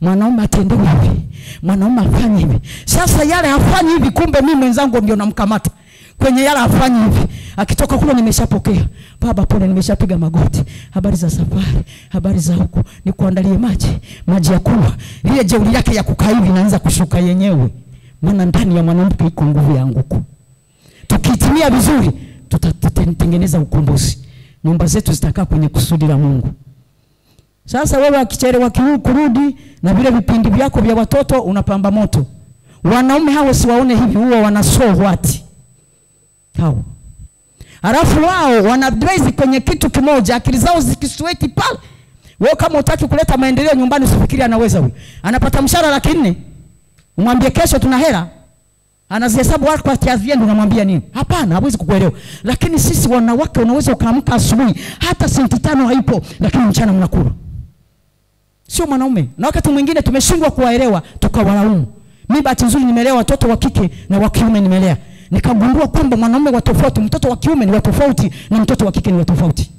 mwanaume atendewe hivi, mwanaume afanye hivi. Sasa yale afanye hivi, kumbe mimi mwenzangu ndio namkamata kwenye yale afanye hivi. Akitoka kule nimeshapokea, baba pole, nimeshapiga magoti, habari za safari, habari za huko, nikuandalie maji ya kunywa. Ile jeuri yake ya kukaa hivi inaanza kushuka yenyewe, maana ndani ya mwanamke iko nguvu ya nguku. Tukitimia vizuri tutatengeneza ukombozi, nyumba zetu zitakaa kwenye kusudi la Mungu. Sasa wewe akichelewa kurudi na vile vipindi vyako vya watoto unapamba moto. Wanaume hao siwaone hivi, huwa wanasohwati hao. Alafu wao wanadrezi kwenye kitu kimoja, akili zao zikisweti pale. Wewe kama unataka kuleta maendeleo nyumbani, usifikiri anaweza huyo. Anapata mshahara laki 4. Umwambie kesho tuna hela, anazihesabu wako kwa kiasi yenu, unamwambia nini? Hapana, hawezi kukuelewa. Lakini sisi wanawake unaweza ukaamka asubuhi hata senti 5 haipo, lakini mchana mnakula. Sio mwanaume. Na wakati mwingine tumeshindwa kuwaelewa, tukawalaumu. Mimi bahati nzuri nimelea watoto wa kike na wa kiume nimelea. nikagundua kwamba mwanaume wa tofauti, mtoto wa kiume ni wa tofauti na mtoto wa kike ni wa tofauti.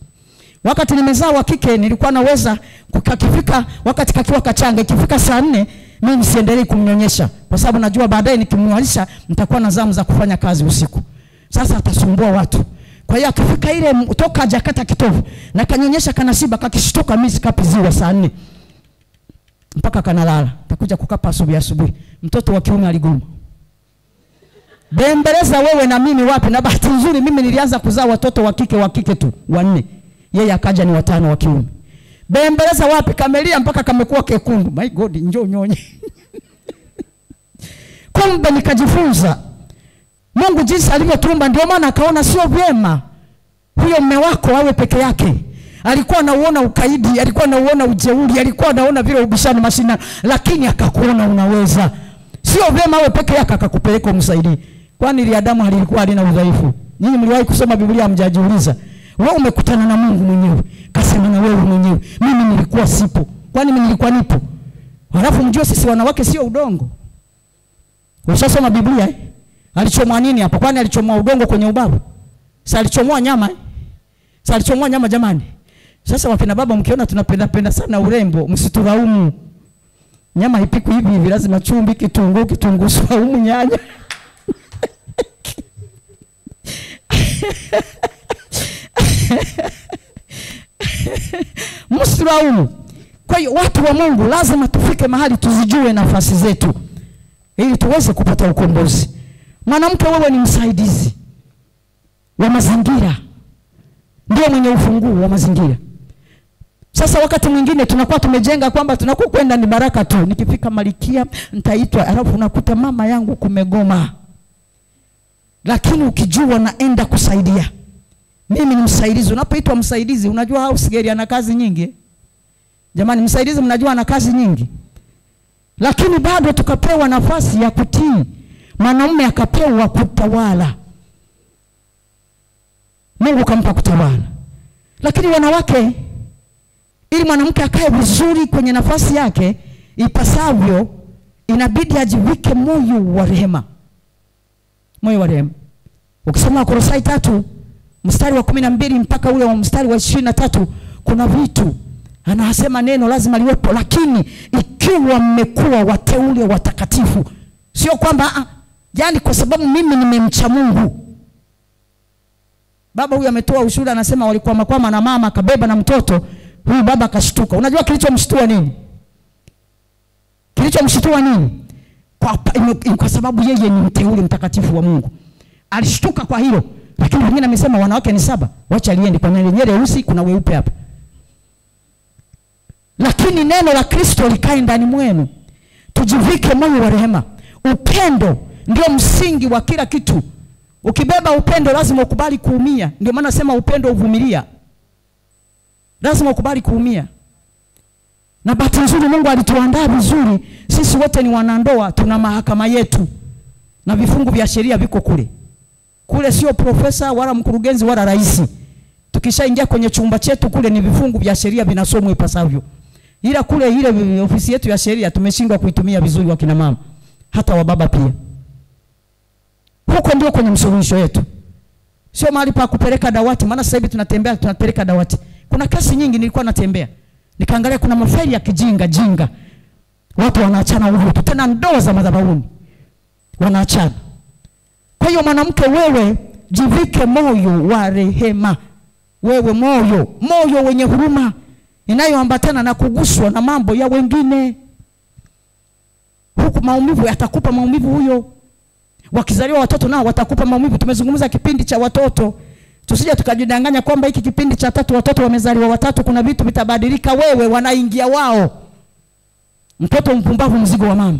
Wakati nimezaa wa kike nilikuwa naweza kukifika wakati kakiwa kachanga, ikifika saa 4 mimi siendelee kumnyonyesha kwa sababu najua baadaye nikimnyonyesha nitakuwa na zamu za kufanya kazi usiku. Sasa atasumbua watu. Kwa hiyo akifika ile toka jakata kitovu na kanyonyesha kanashiba kakishtoka mimi sikapiziwa saa 4 mpaka kanalala. Takuja kukapa asubuhi. Mtoto wa kiume aligoma. Bembeleza wewe na mimi wapi? Na bahati nzuri mimi nilianza kuzaa watoto wa kike tu 4. Yeye akaja ni 5 wa kiume. Bembeleza wapi? Kamelia mpaka kamekuwa kekundu. My God, njoo nyonye. Kumbe nikajifunza Mungu jinsi alivyotumba, ndio maana akaona sio vyema huyo mume wako awe peke yake. Alikuwa anaona ukaidi, alikuwa anaona ujeuri, alikuwa anaona vile ubishani mashina, lakini akakuona unaweza. Sio vyema awe peke yake akakupeleka umsaidie. Kwani ile Adamu alikuwa alina udhaifu? Nyinyi mliwahi kusoma Biblia mjajiuliza? Wewe umekutana na Mungu mwenyewe, kasema na wewe mwenyewe, mimi nilikuwa sipo. Kwani mimi nilikuwa nipo? Halafu mjue sisi wanawake sio udongo. Ushasoma Biblia alichomwa nini hapa? Kwani alichomwa udongo kwenye ubavu? Sasa alichomwa nyama Sasa alichomwa nyama jamani. Sasa wakina baba mkiona tunapenda sana urembo, msituraumu. Nyama ipikwe hivi lazima chumvi, kitunguu saumu, nyanya. Msituraumu. Kwa hiyo watu wa Mungu lazima tufike mahali tuzijue nafasi zetu ili tuweze kupata ukombozi. Mwanamke wewe ni msaidizi wa mazingira. Ndio mwenye ufunguo wa mazingira. Sasa wakati mwingine tunakuwa tumejenga kwamba tunakuwa kwenda ni baraka tu. Nikifika Malikia nitaitwa, alafu unakuta mama yangu kumegoma. Lakini ukijua naenda kusaidia. Mimi ni msaidizi. Unapoitwa msaidizi, unajua house girl ana kazi nyingi. Jamani, msaidizi mnajua ana kazi nyingi. Lakini bado tukapewa nafasi ya kutii. Mwanamume akapewa kutawala. Mungu kampa kutawala. Lakini wanawake, ili mwanamke akae vizuri kwenye nafasi yake ipasavyo, inabidi ajivike moyo wa rehema. Moyo wa rehema. Ukisoma Kolosai 3 mstari wa 12 mpaka ule wa mstari wa 23, kuna vitu anasema neno lazima liwepo. Lakini ikiwa mmekuwa wateule watakatifu, sio kwamba yani kwa sababu mimi nimemcha Mungu. Baba huyu ametoa ushuhuda, anasema walikuwa makwama na mama akabeba na mtoto. Huyu baba akashtuka. Unajua kilichomshtua nini? Kilichomshtua nini? Kwa sababu yeye ni mteule mtakatifu wa Mungu. Alishtuka kwa hilo. Lakini wengine amesema wanawake ni 7. Wacha liende kwa nyele weusi, kuna weupe hapa. Lakini neno la Kristo likae ndani mwenu. Tujivike moyo wa rehema. Upendo ndio msingi wa kila kitu. Ukibeba upendo lazima ukubali kuumia. Ndio maana nasema upendo uvumilia. Lazima ukubali kuumia. Na bahati nzuri Mungu alituandaa vizuri. Sisi wote ni wanandoa, tuna mahakama yetu. Na vifungu vya sheria viko kule. Kule sio profesa wala mkurugenzi wala rais. Tukishaingia kwenye chumba chetu kule ni vifungu vya sheria vinasomwa ipasavyo. Ila kule ile ofisi yetu ya sheria tumeshindwa kuitumia vizuri wakina mama. Hata wa baba pia. Huko ndio kwenye msuluhisho yetu. Sio mahali pa kupeleka dawati, maana sasa hivi tunapeleka dawati. Kuna kesi nyingi nilikuwa natembea. Nikaangalia kuna mafaili ya kijinga. Watu wanaachana huko, tena ndoa za madhabahuni. Wanaachana. Kwa hiyo mwanamke wewe jivike moyo wa rehema. Wewe moyo wenye huruma inayoambatana na kuguswa na mambo ya wengine. Huku maumivu yatakupa maumivu huyo. Wakizaliwa watoto nao watakupa maumivu. Tumezungumza kipindi cha watoto. Tusije tukajidanganya kwamba hiki kipindi cha 3 watoto wamezaliwa 3 kuna vitu vitabadilika. Wewe wanaingia wao. Mtoto mpumbavu mzigo wa mama.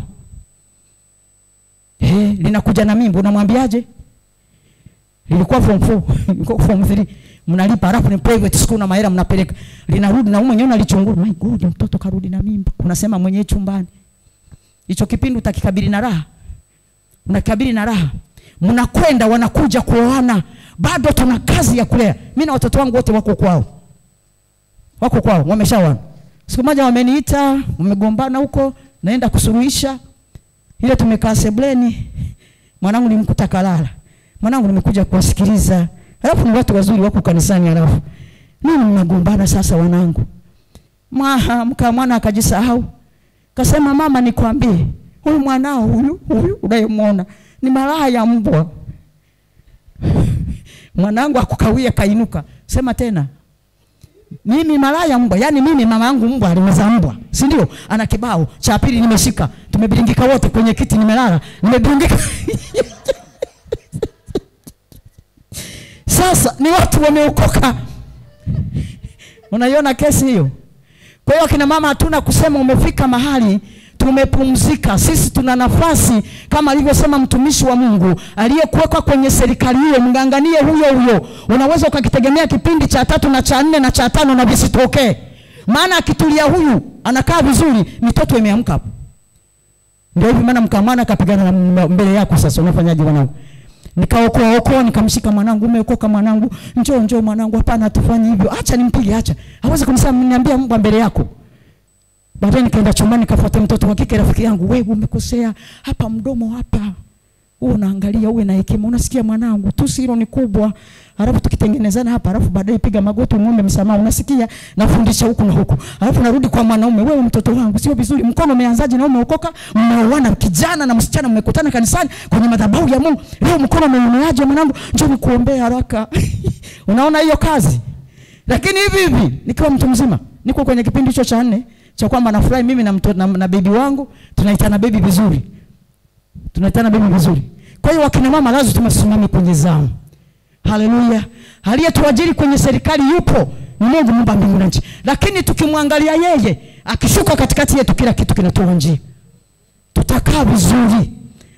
Linakuja na mimba, unamwambiaje? Lilikuwa form 4, lilikuwa form 3. Mnalipa alafu ni private school na mahera mnapeleka. Linarudi na mwenyewe unalichungura. My God, mtoto karudi na mimba. Unasema mwenyewe chumbani. Hicho kipindi utakikabili na raha. Unakabili na raha. Mnakwenda wanakuja kuoana. Bado tuna kazi ya kulea. Mimi na watoto wangu wote wako kwao. Wameshaoana. Siku moja wameniita, wamegombana huko, naenda kusuluhisha. Ile tumekaa sebleni. Mwanangu nimkuta kalala. Mwanangu nimekuja kuwasikiliza. Halafu ni watu wazuri wako kanisani halafu. Nini mnagombana sasa wanangu? Mwana akajisahau. Kasema mama nikwambie, huyu mwanao huyu unayemwona ni malaya mbwa. Mwanangu akukawia kainuka. Sema tena. Mimi malaya mbwa, yani mimi mama yangu mbwa alimeza mbwa, si ndio? Ana kibao cha pili nimeshika, tumebiringika wote kwenye kiti nimelala, nimebiringika. Sasa ni watu wameokoka. Unaiona kesi hiyo? Kwa hiyo kina mama hatuna kusema umefika mahali tumepumzika. Sisi tuna nafasi kama alivyosema mtumishi wa Mungu aliyekuwekwa kwenye serikali hiyo, mnganganie huyo. Unaweza ukakitegemea kipindi cha 3 na cha 4 na cha 5 na visitokee. Maana akitulia huyu anakaa vizuri, mitoto imeamka hapo. Ndio hivi maana mkamwana akapigana mbele yako. Sasa unafanyaje mwanangu? Nikaokoa nikamshika mwanangu, umeokoka mwanangu, njoo mwanangu, hapana tufanye hivyo, acha nimpige, acha. Hawezi kunisema niambia mbwa mbele yako. Baadaye nikaenda chumbani nikafuata mtoto wa kike rafiki yangu, wewe umekosea hapa, mdomo hapa. Wewe unaangalia, uwe na hekima, unasikia mwanangu, tusi hilo ni kubwa. Halafu tukitengenezana hapa, halafu baadaye piga magoti muombe msamaha, unasikia? Nafundisha huku na huku. Halafu narudi kwa mwanaume, wewe mtoto wangu, sio vizuri. Mkono umeanzaje na umeokoka? Mmeoana kijana na msichana mmekutana kanisani kwenye madhabahu ya Mungu. Leo mkono umeumeaje mwanangu? Njoo nikuombee haraka. Unaona hiyo kazi? Lakini hivi nikiwa mtu mzima, niko kwenye kipindi hicho cha 4 cha kwamba nafurahi mimi na mtoto na bibi wangu, tunaitana bibi vizuri. Kwa hiyo wakina mama lazima tumesimama kwenye zamu. Haleluya. Aliyetuajiri kwenye serikali yupo, ni Mungu muumba mbingu na nchi. Lakini tukimwangalia yeye akishuka katikati yetu, kila kitu kinatoa njia. Tutakaa vizuri.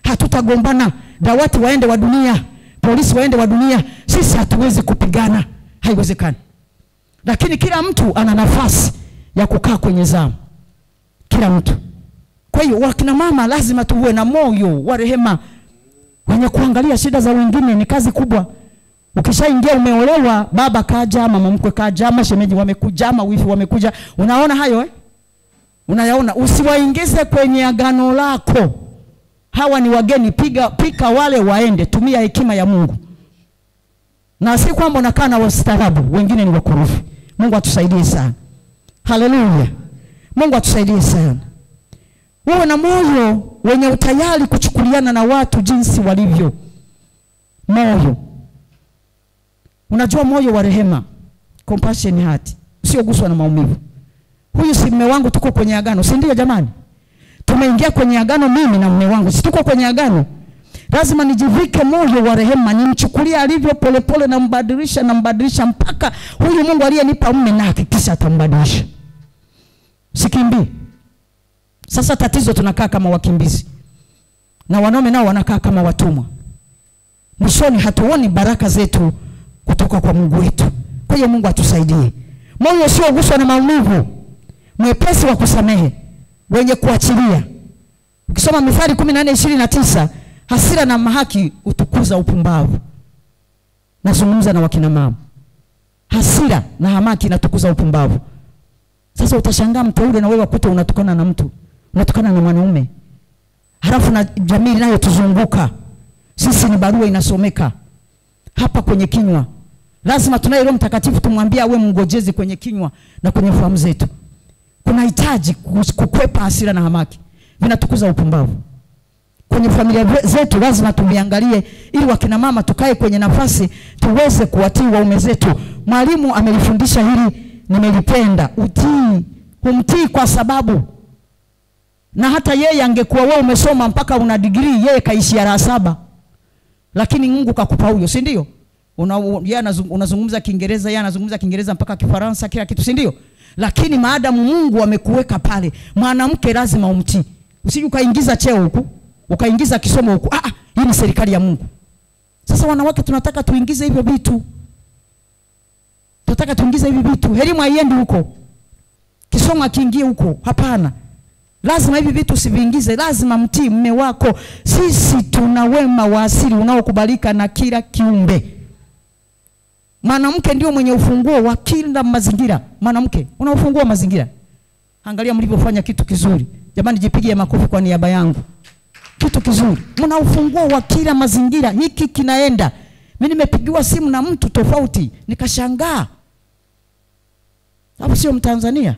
Hatutagombana. Dawati waende wa dunia, polisi waende wa dunia, sisi hatuwezi kupigana. Haiwezekani. Lakini kila mtu ana nafasi ya kukaa kwenye zamu. Kila mtu. Kwa hiyo wakina mama lazima tuwe na moyo wa rehema. Wenye kuangalia shida za wengine ni kazi kubwa. Ukishaingia umeolewa, baba kaja, mama mkwe kaja, mashemeji wamekuja, wifi wamekuja. Unaona hayo Unayaona? Usiwaingize kwenye agano lako. Hawa ni wageni, pika wale waende, tumia hekima ya Mungu. Na si kwamba unakaa na wastaarabu, wengine ni wakorofi. Mungu atusaidie sana. Haleluya. Mungu atusaidie sana. Uwe na moyo wenye utayari kuchukuliana na watu jinsi walivyo. Moyo. Unajua moyo wa rehema. Compassion heart. Usioguswa na maumivu. Huyu si mume wangu, tuko kwenye agano. Si ndio jamani? Tumeingia kwenye agano mimi na mume wangu. Si tuko kwenye agano? Lazima nijivike moyo wa rehema, nimchukulie alivyo polepole na mbadilisha mpaka huyu Mungu aliyenipa mume na hakikisha atambadilisha. Sikimbii. Sasa tatizo tunakaa kama wakimbizi. Na wanaume nao wanakaa kama watumwa. Mwishoni hatuoni baraka zetu kutoka kwa Mungu wetu. Kwa hiyo Mungu atusaidie. Moyo usioguswa na maumivu, mwepesi wa kusamehe, wenye kuachilia. Ukisoma Mithali 14:29, hasira na mahaki utukuza upumbavu. Nazungumza na wakina mama. Hasira na hamaki inatukuza upumbavu. Sasa utashangaa mteule na wewe wakute unatukana na mtu, unatukana na mwanaume. Halafu na jamii nayo tuzunguka. Sisi ni barua inasomeka hapa kwenye kinywa. Lazima tunaye Roho Mtakatifu tumwambie awe mngojezi kwenye kinywa na kwenye fahamu zetu. Kunahitaji kukwepa hasira na hamaki. Vinatukuza upumbavu. Kwenye familia zetu lazima tuviangalie ili wakina mama tukae kwenye nafasi tuweze kuwatii waume zetu. Mwalimu amelifundisha hili, nimelipenda. Utii. Humtii kwa sababu. Na hata yeye angekuwa wewe umesoma mpaka una degree, yeye kaishi ya 7. Lakini Mungu kakupa huyo, si ndio? Unazungumza Kiingereza, yeye anazungumza Kiingereza mpaka Kifaransa, kila kitu, si ndio? Lakini maadamu Mungu amekuweka pale, mwanamke lazima umtii. Usije ukaingiza cheo huku, ukaingiza kisomo huku. Hii ni serikali ya Mungu. Sasa wanawake tunataka tuingize hivyo vitu. Tunataka tuingize hivi vitu. Elimu haiendi huko. Kisomo kiingie huko. Hapana. Lazima hivi vitu usiviingize, lazima mtii mume wako. Sisi tuna wema wa asili unaokubalika na kila kiumbe. Mwanamke ndio mwenye ufunguo wa kila mazingira. Mwanamke, una ufunguo wa mazingira. Angalia mlivyofanya kitu kizuri. Jamani, jipigie makofi kwa niaba yangu. kitu kizuri. Mna ufunguo wa kila mazingira, hiki kinaenda. Mimi nimepigiwa simu na mtu tofauti, nikashangaa. Hapo sio Mtanzania.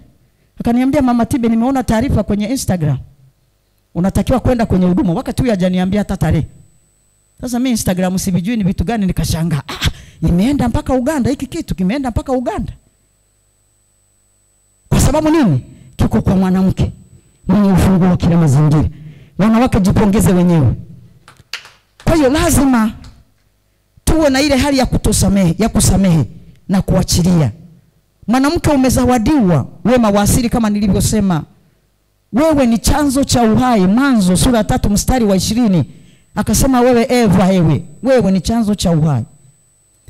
Akaniambia, Mama Tibe, nimeona taarifa kwenye Instagram, unatakiwa kwenda kwenye huduma. Wakati huyu hajaniambia hata tarehe. Sasa mimi Instagram sivijui ni vitu gani, nikashangaa. Imeenda mpaka Uganda, hiki kitu kimeenda mpaka Uganda. Kwa sababu nini? Kiko kwa mwanamke mwenye ufunguo wa kila mazingira. Wanawake jipongeze wenyewe. Kwa hiyo lazima tuwe na ile hali ya kutosamehe, ya kusamehe na kuachilia. Mwanamke umezawadiwa wema wa asili kama nilivyosema. Wewe ni chanzo cha uhai. Mwanzo sura 3 mstari wa 20. Akasema wewe Eva, wewe ni chanzo cha uhai.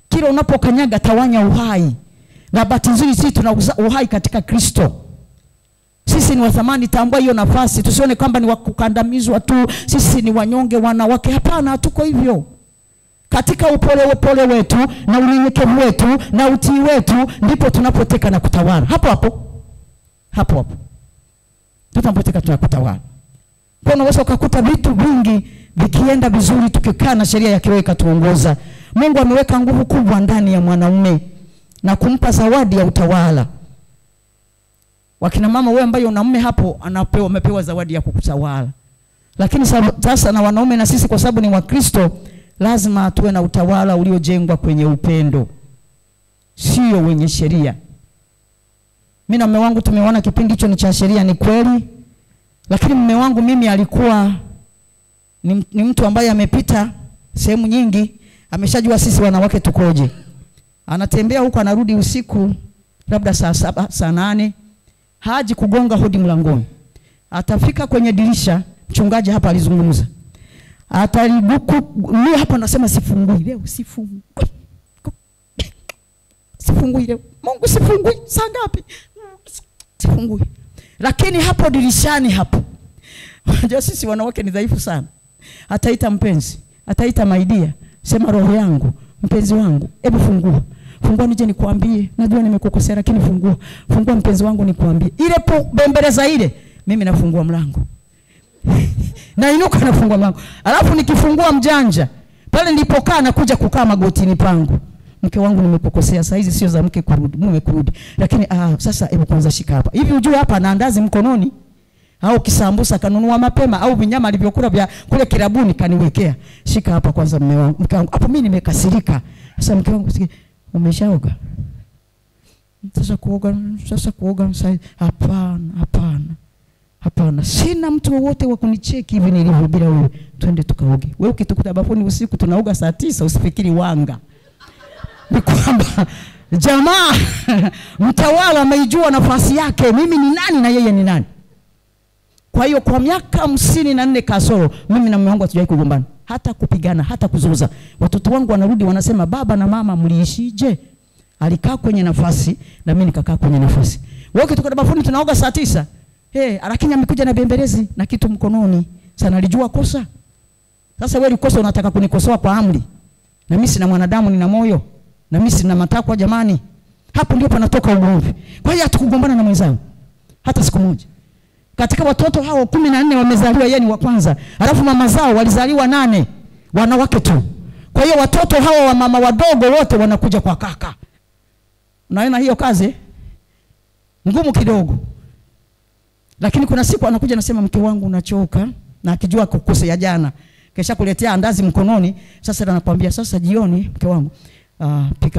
Kila unapokanyaga tawanya uhai. Na bahati nzuri sisi tuna uhai katika Kristo. Sisi ni wa thamani, tambua hiyo nafasi. Tusione kwamba ni wakukandamizwa tu, sisi ni wanyonge wanawake. Hapana, hatuko hivyo. Katika upole wetu na unyenyekevu wetu na utii wetu ndipo tunapoteka na kutawala. Hapo. Tunapoteka tunakutawala. Kwa unaweza ukakuta vitu vingi vikienda vizuri tukikaa na sheria ya kiroho ikatuongoza. Mungu ameweka nguvu kubwa ndani ya mwanaume na kumpa zawadi ya utawala. Wakina mama wewe ambaye una mume hapo amepewa zawadi ya kukutawala. Lakini sasa na wanaume na sisi kwa sababu ni Wakristo lazima tuwe na utawala uliojengwa kwenye upendo. Sio wenye sheria. Mimi na mume wangu tumeona kipindi hicho ni cha sheria, ni kweli. Lakini mume wangu mimi alikuwa ni mtu ambaye amepita sehemu nyingi, ameshajua sisi wanawake tukoje. Anatembea huko anarudi usiku labda saa 7, saa 8. Haji kugonga hodi mlangoni. Atafika kwenye dirisha, mchungaji hapa alizungumza. Mimi hapa nasema sifungui leo, sifungui leo. Mungu sifungui, saa ngapi? Sifungui. Lakini hapo dirishani hapo. Unajua sisi wanawake ni dhaifu sana. Ataita mpenzi, ataita maidia, sema roho yangu, mpenzi wangu, hebu fungua. Fungua nije nikuambie, najua nimekukosea lakini fungua. Fungua mpenzi wangu nikuambie. Ile bembeleza ile, mimi nafungua mlango. Na inuka nafungua mlango. Alafu nikifungua mjanja, pale nilipokaa na kuja kukaa magotini pangu. Mke wangu nimekukosea, saa hizi sio za mke kurudi, mume kurudi. Lakini sasa hebu kwanza shika hapa. Hivi ujue hapa na andazi mkononi au kisambusa kanunua mapema au vinyama alivyokula vya kule kirabuni kaniwekea. Shika hapa kwanza mume wangu. Mke wangu, hapo mimi nimekasirika. Sasa mke wangu, umeshaoga? Sasa kuoga sasa. Hapana. Sina mtu wote wa kunicheki hivi nilivyo bila wewe. Twende tukaoge. Wewe ukitukuta bafuni usiku tunaoga saa 9, usifikiri wanga. Ni kwamba jamaa mtawala ameijua nafasi yake, mimi ni nani na yeye ni nani. Kwa hiyo kwa miaka 54 kasoro mimi na mume wangu hatujawahi kugombana, hata kupigana, hata kuzuza. Watoto wangu wanarudi wanasema, baba na mama mliishije? Alikaa kwenye nafasi na mimi nikakaa kwenye nafasi. Wewe ukitoka bafuni tunaoga saa 9. Lakini amekuja na bembelezi na kitu mkononi. Sana alijua kosa. Sasa wewe ulikosa unataka kunikosoa kwa amri. Na mimi sina mwanadamu, nina moyo. Na mimi sina matakwa jamani. Hapo ndipo panatoka ugomvi. Kwa hiyo hatukugombana na mwenzangu hata siku moja. Katika watoto hao 14 wamezaliwa yeye ni wa kwanza. Alafu mama zao walizaliwa 8, wanawake tu. Kwa hiyo watoto hao wa mama wadogo wote wanakuja kwa kaka. Unaona hiyo kazi ngumu kidogo. Lakini kuna siku anakuja anasema, mke wangu unachoka, na akijua kukosea jana. Kesha kuletea andazi mkononi. Sasa anakuambia, sasa jioni mke wangu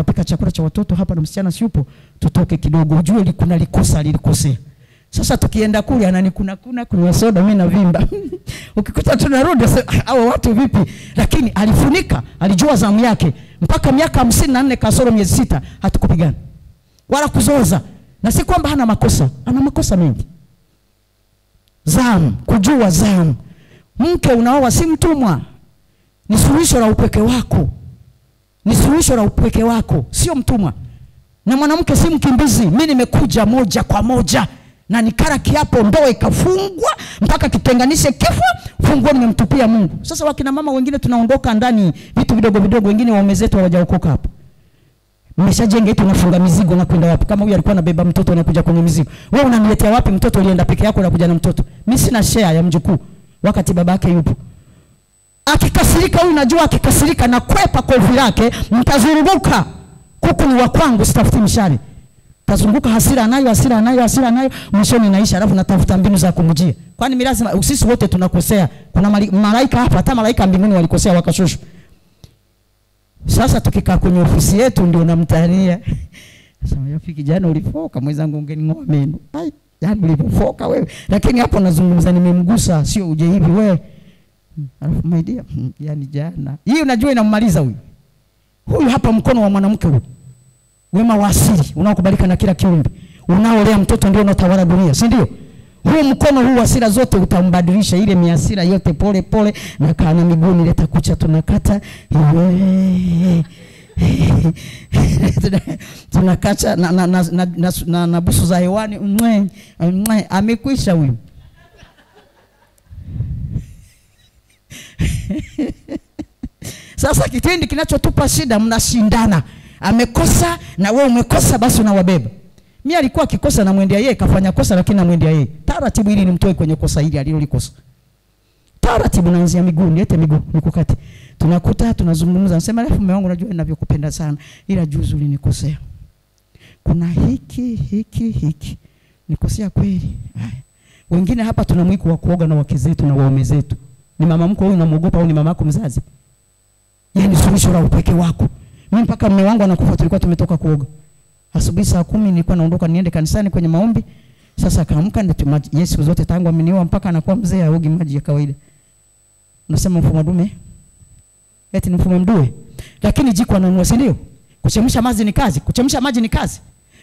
pika chakula cha watoto hapa na msichana siupo, tutoke kidogo, ujue kuna lilikosea. Sasa tukienda kule ananikuna kunywa soda, mimi na vimba. Ukikuta tunarudi hao watu vipi? Lakini alifunika, alijua zamu yake. Mpaka miaka 54 kasoro miezi 6 hatukupigana wala kuzoza. Na si kwamba hana makosa, ana makosa mengi. Zamu, kujua zamu. Mke unaoa si mtumwa. Ni suluhisho la upweke wako. Ni suluhisho la upweke wako, sio mtumwa. Na mwanamke si mkimbizi. Mimi nimekuja moja kwa moja na nikara kiapo, ndoa ikafungwa mpaka kitenganishe kifo, funguo nimemtupia Mungu. Sasa wakina mama wengine tunaondoka ndani vitu vidogo, wengine waume zetu hawajaokoka hapo. Mmeshajenga eti unafunga mizigo na kwenda wapi? Kama huyu alikuwa anabeba mtoto anakuja kwenye mizigo, wewe unaniletea wapi mtoto? Ulienda peke yako na kuja na mtoto. Mimi sina share ya mjukuu wakati babake yupo. Akikasirika huyu najua akikasirika na kwepa kovu lake, mtazunguka. Kuku ni wa kwangu, sitafuti mshari. Tazunguka, hasira anayo, mwishoni inaisha, alafu natafuta mbinu za kumjia. Kwani ni lazima sisi wote tunakosea. Kuna malaika hapa, hata malaika mbinguni walikosea wakashusha. Sasa tukikaa kwenye ofisi yetu ndio namtania. Sasa yafiki jana ulifoka mwenzangu ungening'oa meno. Ai, yani ulifoka wewe. Lakini hapo nazungumza nimemgusa, sio uje hivi wewe. Alafu my dear, yani jana. Hii unajua inammaliza huyu. Huyu hapa mkono wa mwanamke huyu. Wema wa asili unaokubalika na kila kiumbe. Unaolea mtoto ndio unatawala dunia, si ndio? Huu mkono huu hasira zote utambadilisha, ile miasira yote pole pole, na kana miguuni leta kucha tunakata. Tunakacha na busu za hewani. Amekwisha huyu. Sasa kitendi kinachotupa shida, mnashindana. Amekosa na wewe umekosa, basi unawabeba. Mimi alikuwa akikosa na mwendea yeye, kafanya kosa lakini na mwendea yeye. Taratibu ili nimtoe kwenye kosa hili alilolikosa. Taratibu naanzia miguu, niete miguu nikukate. Tunakuta tunazungumza, nasema alafu mume wangu unajua ninavyokupenda sana, ila juzi ulinikosea. Kuna hiki. Nikosea kweli. Haya. Wengine hapa tuna mwiko wa kuoga na wake zetu na waume zetu. Ni mama mko huyu unamuogopa au ni mama yako mzazi? Yaani suluhisho la upeke wako. Mimi mpaka mume wangu anakufa tulikuwa tumetoka kuoga. Asubuhi saa 10 nilikuwa naondoka niende kanisani kwenye maombi. Sasa akaamka ndio Yesu zote tangu amenioa mpaka anakuwa mzee aogi maji ya kawaida. Unasema mfumo dume? Eti ni mfumo mdue. Lakini jiko ananunua, si ndio? Kuchemsha maji ni kazi. Kuchemsha maji ni kazi.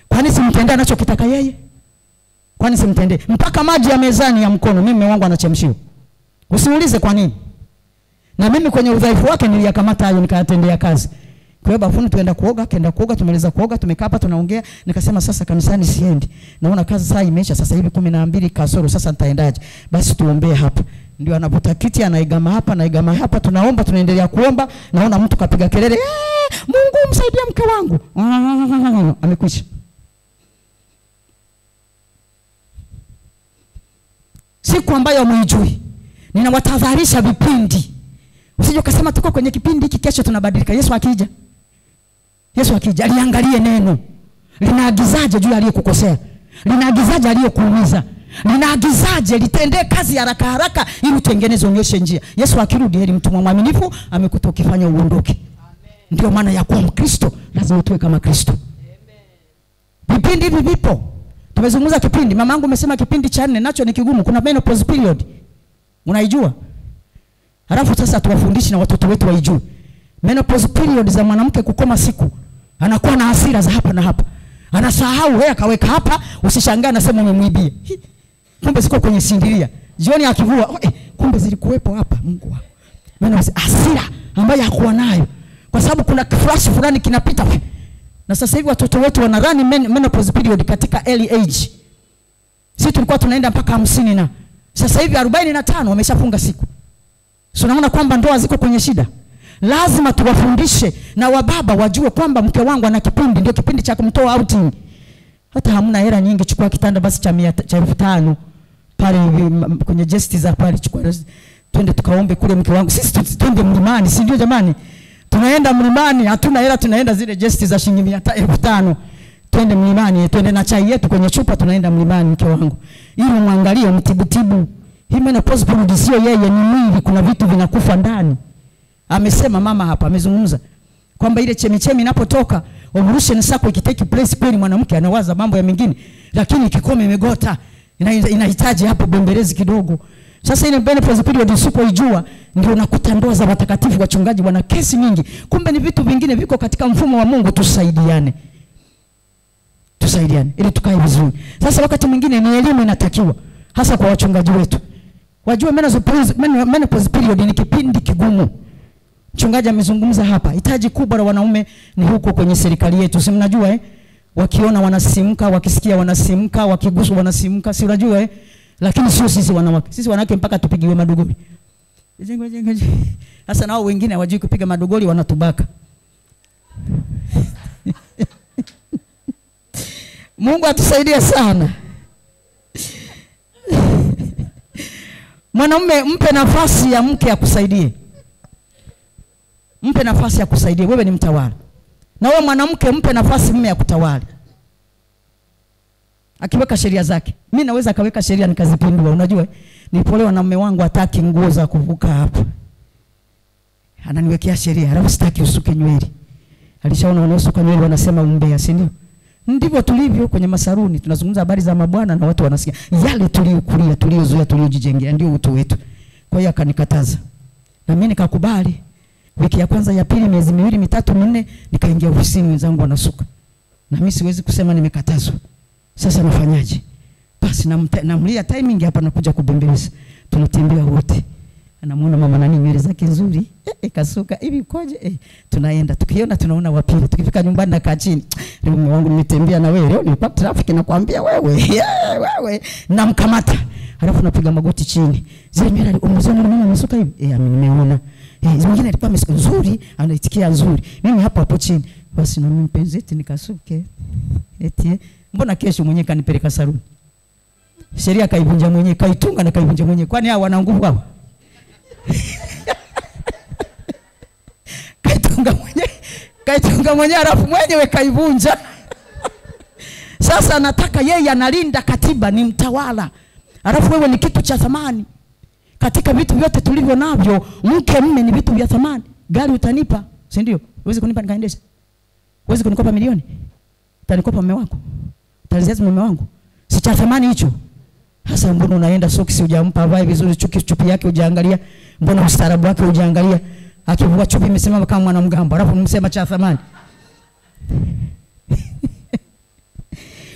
Kwani simtendea anachokitaka yeye? Kwani simtendee? Mpaka maji ya mezani ya mkono mimi mume wangu anachemshiwa. Usiulize kwa nini. Na mimi kwenye udhaifu wake niliyakamata hayo nikayatendea kazi. Kwa hiyo bafuni tuenda kuoga, kaenda kuoga, tumaliza kuoga, tumekaa hapa tunaongea, nikasema sasa kanisani siendi. Naona kazi saa imeisha sasa hivi 12 kasoro, sasa nitaendaje? Basi tuombee hapa. Ndio anavuta kiti anaigama hapa, tunaomba, tunaendelea kuomba, naona mtu kapiga kelele, Mungu msaidie mke wangu. Amekwisha. Siku ambayo muijui. Ninawatahadharisha vipindi. Usije ukasema tuko kwenye kipindi hiki kesho tunabadilika. Yesu akija aliangalie neno. Linaagizaje juu aliyekukosea? Linaagizaje aliyekuumiza? Linaagizaje litendee kazi haraka ili utengeneze unyoshe njia. Yesu akirudi heri mtu mwaminifu amekuta ukifanya uondoke. Ndio maana ya kuwa Mkristo lazima tuwe kama Kristo. Amen. Vipindi hivi vipo. Tumezungumza kipindi. Mamangu amesema kipindi cha 4 nacho ni kigumu. Kuna menopause period. Unaijua? Halafu sasa tuwafundishi na watoto wetu waijue. Menopause period za mwanamke kukoma siku. Anakuwa na hasira za hapa na hapa. Anasahau wewe akaweka hapa, usishangae anasema umemwibia. Kumbe siko kwenye sindiria. Jioni akivua, kumbe zilikuwepo hapa Mungu wangu. Menopause hasira ambayo hakuwa nayo. Kwa sababu kuna flash fulani kinapita. Na sasa hivi watoto wetu wanarani menopause period katika early age. Sisi tulikuwa tunaenda mpaka 50 na sasa hivi 45 wameshafunga siku. So naona kwamba ndoa ziko kwenye shida. Lazima tuwafundishe na wababa wajue kwamba mke wangu ana kipindi, ndio kipindi cha kumtoa outing. Hata hamna hela nyingi, chukua kitanda basi cha 500 pale kwenye Justice pale, chukua twende tukaombe kule mke wangu. Sisi twende mlimani, si ndio jamani? Tunaenda mlimani, hatuna hela, tunaenda zile Justice za shilingi 500. Twende mlimani, twende na chai yetu kwenye chupa, tunaenda mlimani mke wangu. Ili muangalie mtibutibu. Hii menopause period sio yeye, ni mwili, kuna vitu vinakufa ndani. Amesema mama hapa, amezungumza kwamba ile chemichemi inapotoka, ovulation sako ikitake place kweli mwanamke anawaza mambo ya mengine, lakini ikikome imegota, inahitaji hapo bembelezi kidogo. Sasa ile menopause period usipoijua ndio unakuta ndoa za watakatifu wachungaji wana kesi nyingi. Kumbe ni vitu vingine viko katika mfumo wa Mungu. Tusaidiane ili tukae vizuri. Sasa wakati mwingine ni elimu inatakiwa, hasa kwa wachungaji wetu. Wajue menopause period ni kipindi kigumu. Mchungaji amezungumza hapa. Hitaji kubwa la wanaume ni huko kwenye serikali yetu. Si mnajua wakiona wanasimka, wakisikia wanasimka, wakiguswa wanasimka, si unajua lakini sio sisi wanawake. Sisi wanawake mpaka tupigiwe madogoli. Sasa nao wengine hawajui kupiga madogoli, wanatubaka. Mungu atusaidie sana. Mwanaume mpe nafasi ya mke akusaidie. mpe nafasi ya kusaidia. Wewe ni mtawala. Na wewe mwanamke mpe nafasi mume ya kutawala. Akiweka sheria zake. Mimi naweza kaweka sheria nikazipindua. Unajua nilipolewa na mume wangu hataki nguo za kuvuka hapa. Ananiwekea sheria, alafu sitaki usuke nywele. Alishaona wanaosuka nywele wanasema umbea, si ndio? Ndivyo tulivyo kwenye masaruni, tunazungumza habari za mabwana na watu wanasikia. Yale tuliokulia, tuliozoea, tuliojijengea ndio utu wetu. Kwa hiyo akanikataza. Na mimi nikakubali. Wiki ya kwanza, ya pili, miezi miwili, mitatu, minne, nikaingia ofisini, wenzangu wanasuka. Na mimi siwezi kusema nimekatazwa. Sasa nafanyaje? Basi namlia timing hapa nakuja kubembeleza. Tunatembea wote. Anamuona mama nani nywele zake nzuri. Kasuka hivi koje? Tunaenda. Tukiona tunaona wapili. Tukifika nyumbani nakaa chini. Leo mume wangu nimetembea na wewe. Leo nilipata traffic nakwambia wewe. Wewe. Namkamata. Alafu napiga magoti chini. Zile nywele umeziona mimi nimesuka hivi? Nimeona. Zingine alikuwa amesuka nzuri, anaitikia nzuri. Mimi hapo chini. Basi na mimi mpenzi eti nikasuke. Eti mbona kesho mwenyewe kanipeleka saluni? Sheria kaivunja mwenyewe, kaitunga na kaivunja mwenyewe. Kwani hao wana nguvu hao? Kaitunga mwenyewe alafu mwenyewe kaivunja. Sasa nataka yeye analinda katiba, ni mtawala. Alafu wewe ni kitu cha thamani. Katika vitu vyote tulivyo navyo, mke mume ni vitu vya thamani. Gari utanipa, si ndio? Uweze kunipa nikaendesha. Uweze kunikopa milioni. Utanikopa mume wako. Utalizeza mume wangu. Si cha thamani hicho. Sasa mbona unaenda socks hujampa vae vizuri, chupi yake hujaangalia? Mbona ustaarabu wake hujaangalia? Akivua chupi imesimama kama mwanamgambo, alafu msema cha thamani.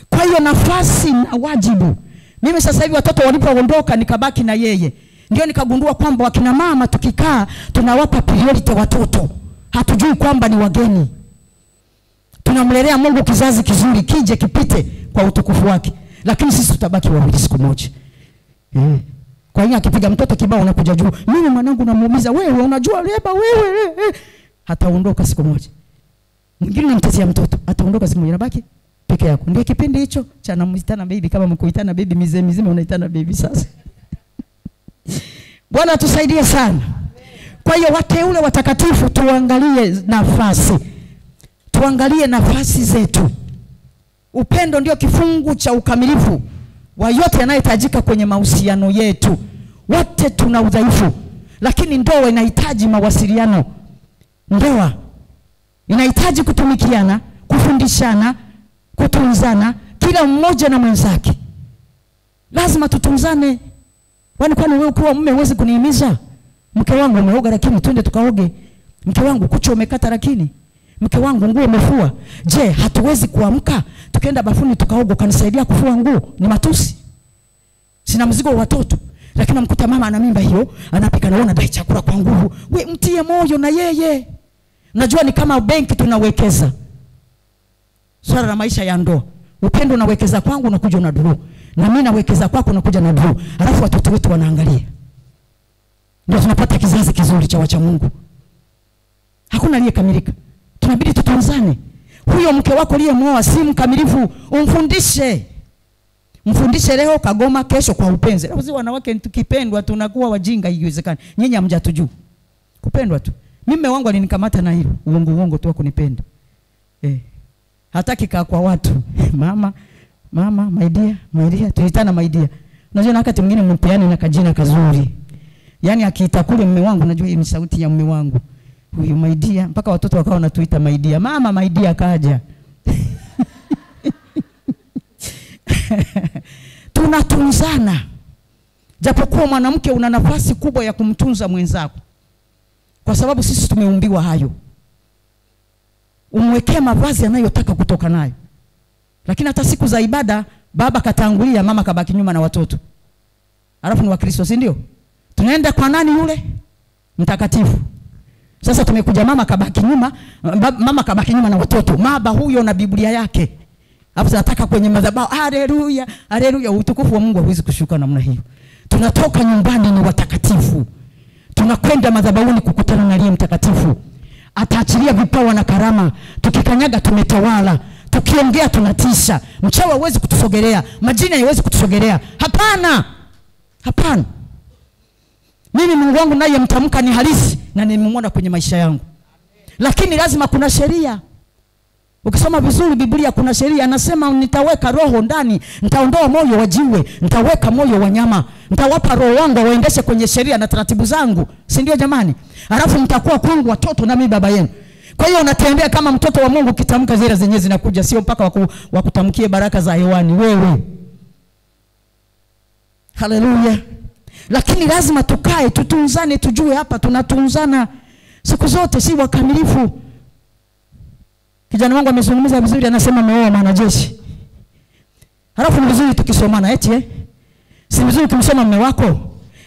Kwa hiyo nafasi na wajibu. Mimi sasa hivi watoto walipoondoka nikabaki na yeye. Ndio nikagundua kwamba wakina mama tukikaa tunawapa priority watoto. Hatujui kwamba ni wageni. Tunamlelea Mungu kizazi kizuri kije kipite kwa utukufu wake. Lakini sisi tutabaki wawili siku moja. Kwa hiyo akipiga mtoto kibao unakuja juu. Mimi mwanangu namuumiza, wewe unajua leba wewe. Hataondoka siku moja. Mwingine namtetea mtoto, ataondoka siku moja, nabaki peke yako. Ndio kipindi hicho cha namuitana baby, kama mkuitana baby mizima unaitana baby sasa. Bwana tusaidie sana. Kwa hiyo wateule watakatifu tuangalie nafasi. Tuangalie nafasi zetu. Upendo ndio kifungu cha ukamilifu wa yote yanayohitajika kwenye mahusiano yetu. Wote tuna udhaifu, lakini ndoa inahitaji mawasiliano. Ndoa inahitaji kutumikiana, kufundishana, kutunzana, kila mmoja na mwenzake. Lazima tutunzane. Kwani wewe ukiwa mume huwezi kunihimiza? Mke wangu umeoga lakini twende tukaoge. Mke wangu kucha umekata lakini. Mke wangu nguo umefua. Je, hatuwezi kuamka tukaenda bafuni tukaoga kanisaidia kufua nguo? Ni matusi. Sina mzigo wa watoto. Lakini namkuta mama ana mimba hiyo, anapika naona dai chakula kwa nguvu. We mtie moyo na yeye. Najua ni kama benki tunawekeza. Swala la maisha ya ndoa. Upendo unawekeza kwangu unakuja na draw. Na mimi nawekeza kwako unakuja na draw. Alafu watoto wetu wanaangalia. Ndio tunapata kizazi kizuri cha wacha Mungu. Hakuna aliyekamilika. Tunabidi tutunzane. Huyo mke wako aliyemuoa si mkamilifu, umfundishe. Mfundishe leo kagoma, kesho kwa upenzi. Sisi wanawake tukipendwa tunakuwa wajinga, haiwezekani. Nyinyi hamjatujua. Kupendwa tu. Mimi mume wangu alinikamata na hilo. Uongo tu kunipenda. Hataki kaa kwa watu. Mama, my dear, tuitana my dear. Unajua na wakati mwingine mpeane na kajina kazuri. Yaani akiita kule mume wangu najua hii ni sauti ya mume wangu. Huyu my dear, mpaka watoto wakawa wanatuita my dear. Mama my dear kaja. Tunatunzana. Japokuwa mwanamke una nafasi kubwa ya kumtunza mwenzako. Kwa sababu sisi tumeumbiwa hayo. Umwekee mavazi yanayotaka kutoka nayo. Lakini hata siku za ibada baba katangulia, mama kabaki nyuma na watoto. Alafu ni Wakristo, si ndio? Tunaenda kwa nani yule? Mtakatifu. Sasa tumekuja mama kabaki nyuma na watoto. Baba huyo na Biblia yake. Alafu tunataka kwenye madhabahu, haleluya, haleluya. Utukufu wa Mungu hauwezi kushuka namna hiyo. Tunatoka nyumbani ni watakatifu. Tunakwenda madhabahuni kukutana na aliye mtakatifu. Ataachilia vipawa na karama. Tukikanyaga tumetawala. Tukiongea tunatisha. Mchawi hawezi kutusogelea, majini hawezi kutusogelea. Hapana. Mimi Mungu wangu naye mtamka ni halisi na nimemwona kwenye maisha yangu. Lakini lazima kuna sheria. Ukisoma vizuri Biblia kuna sheria, anasema nitaweka roho ndani, nitaondoa moyo wa jiwe, nitaweka moyo wa nyama, nitawapa roho wangu waendeshe kwenye sheria na taratibu zangu. Si ndio jamani? Alafu mtakuwa kwangu watoto na mimi baba yenu. Kwa hiyo unatembea kama mtoto wa Mungu kitamka zile zenyewe zinakuja, sio mpaka wakutamkie baraka za hewani wewe. Haleluya. Lakini lazima tukae, tutunzane, tujue hapa tunatunzana siku zote, si wakamilifu. Kijana wangu amezungumza vizuri, anasema ameoa mwanajeshi. Halafu ni vizuri tukisomana eti si vizuri kumsoma mume wako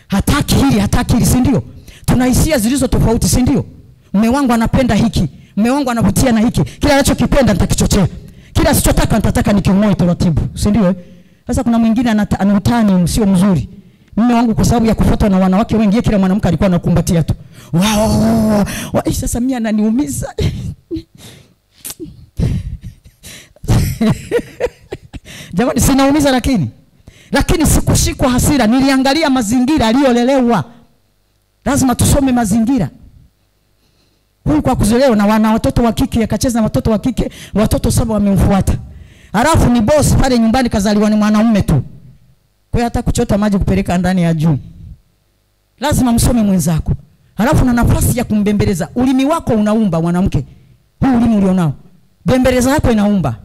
hataki hili, si ndio? Tuna hisia zilizo tofauti, si ndio? Mume wangu anapenda hiki, mume wangu anavutia na hiki. Kila anachokipenda nitakichochea. Kila asichotaka nitataka nikimoe taratibu, si ndio? Sasa kuna mwingine anautani sio mzuri. Mume wangu kwa sababu ya kufuatwa na wanawake wengi, kila mwanamke alikuwa anakumbatia tu. Wow. Sasa mimi ananiumiza. Jamani, sinaumiza lakini sikushikwa hasira, niliangalia mazingira aliyolelewa. Lazima tusome mazingira. Huyu kwa kuzelewa na wana watoto wa kike, akacheza na watoto wa kike, watoto 7 wamemfuata. Halafu ni boss pale nyumbani, kazaliwa ni mwanaume tu. Kwa hiyo hata kuchota maji kupeleka ndani ya juu. Lazima msome mwenzako. Halafu na nafasi ya kumbembeleza. Ulimi wako unaumba mwanamke. Huu ulimi ulionao, bembeleza yako inaumba.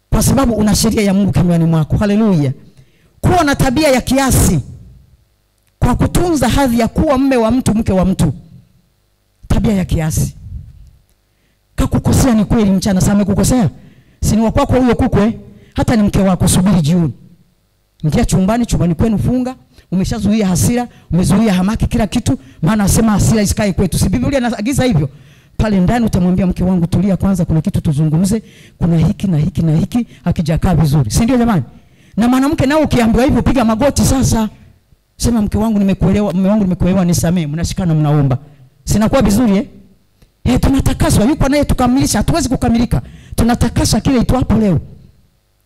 Kwa sababu una sheria ya Mungu kinywani mwako. Haleluya. Kuwa na tabia ya kiasi kwa kutunza hadhi ya kuwa mume wa mtu, mke wa mtu. Tabia ya kiasi. Kakukosea ni kweli mchana, sasa amekukosea. Si ni wa kwako huyo kukwe, hata ni mke wako, subiri jioni. Ingia chumbani kwenu, funga. Umeshazuia hasira, umezuia hamaki, kila kitu. Maana asema hasira isikae kwetu. Si Biblia inaagiza hivyo? Pale ndani utamwambia mke wangu, tulia kwanza, kuna kitu tuzungumze, kuna hiki na hiki na hiki hakijakaa vizuri. Si ndio jamani? Na mwanamke nao ukiambiwa hivyo, piga magoti sasa. Sema mke wangu nimekuelewa, mume wangu nimekuelewa, nisamee. Mnashikana mnaomba. Sinakuwa vizuri tunatakaswa, yuko naye tukamilisha, hatuwezi kukamilika. Tunatakaswa kile itu hapo leo.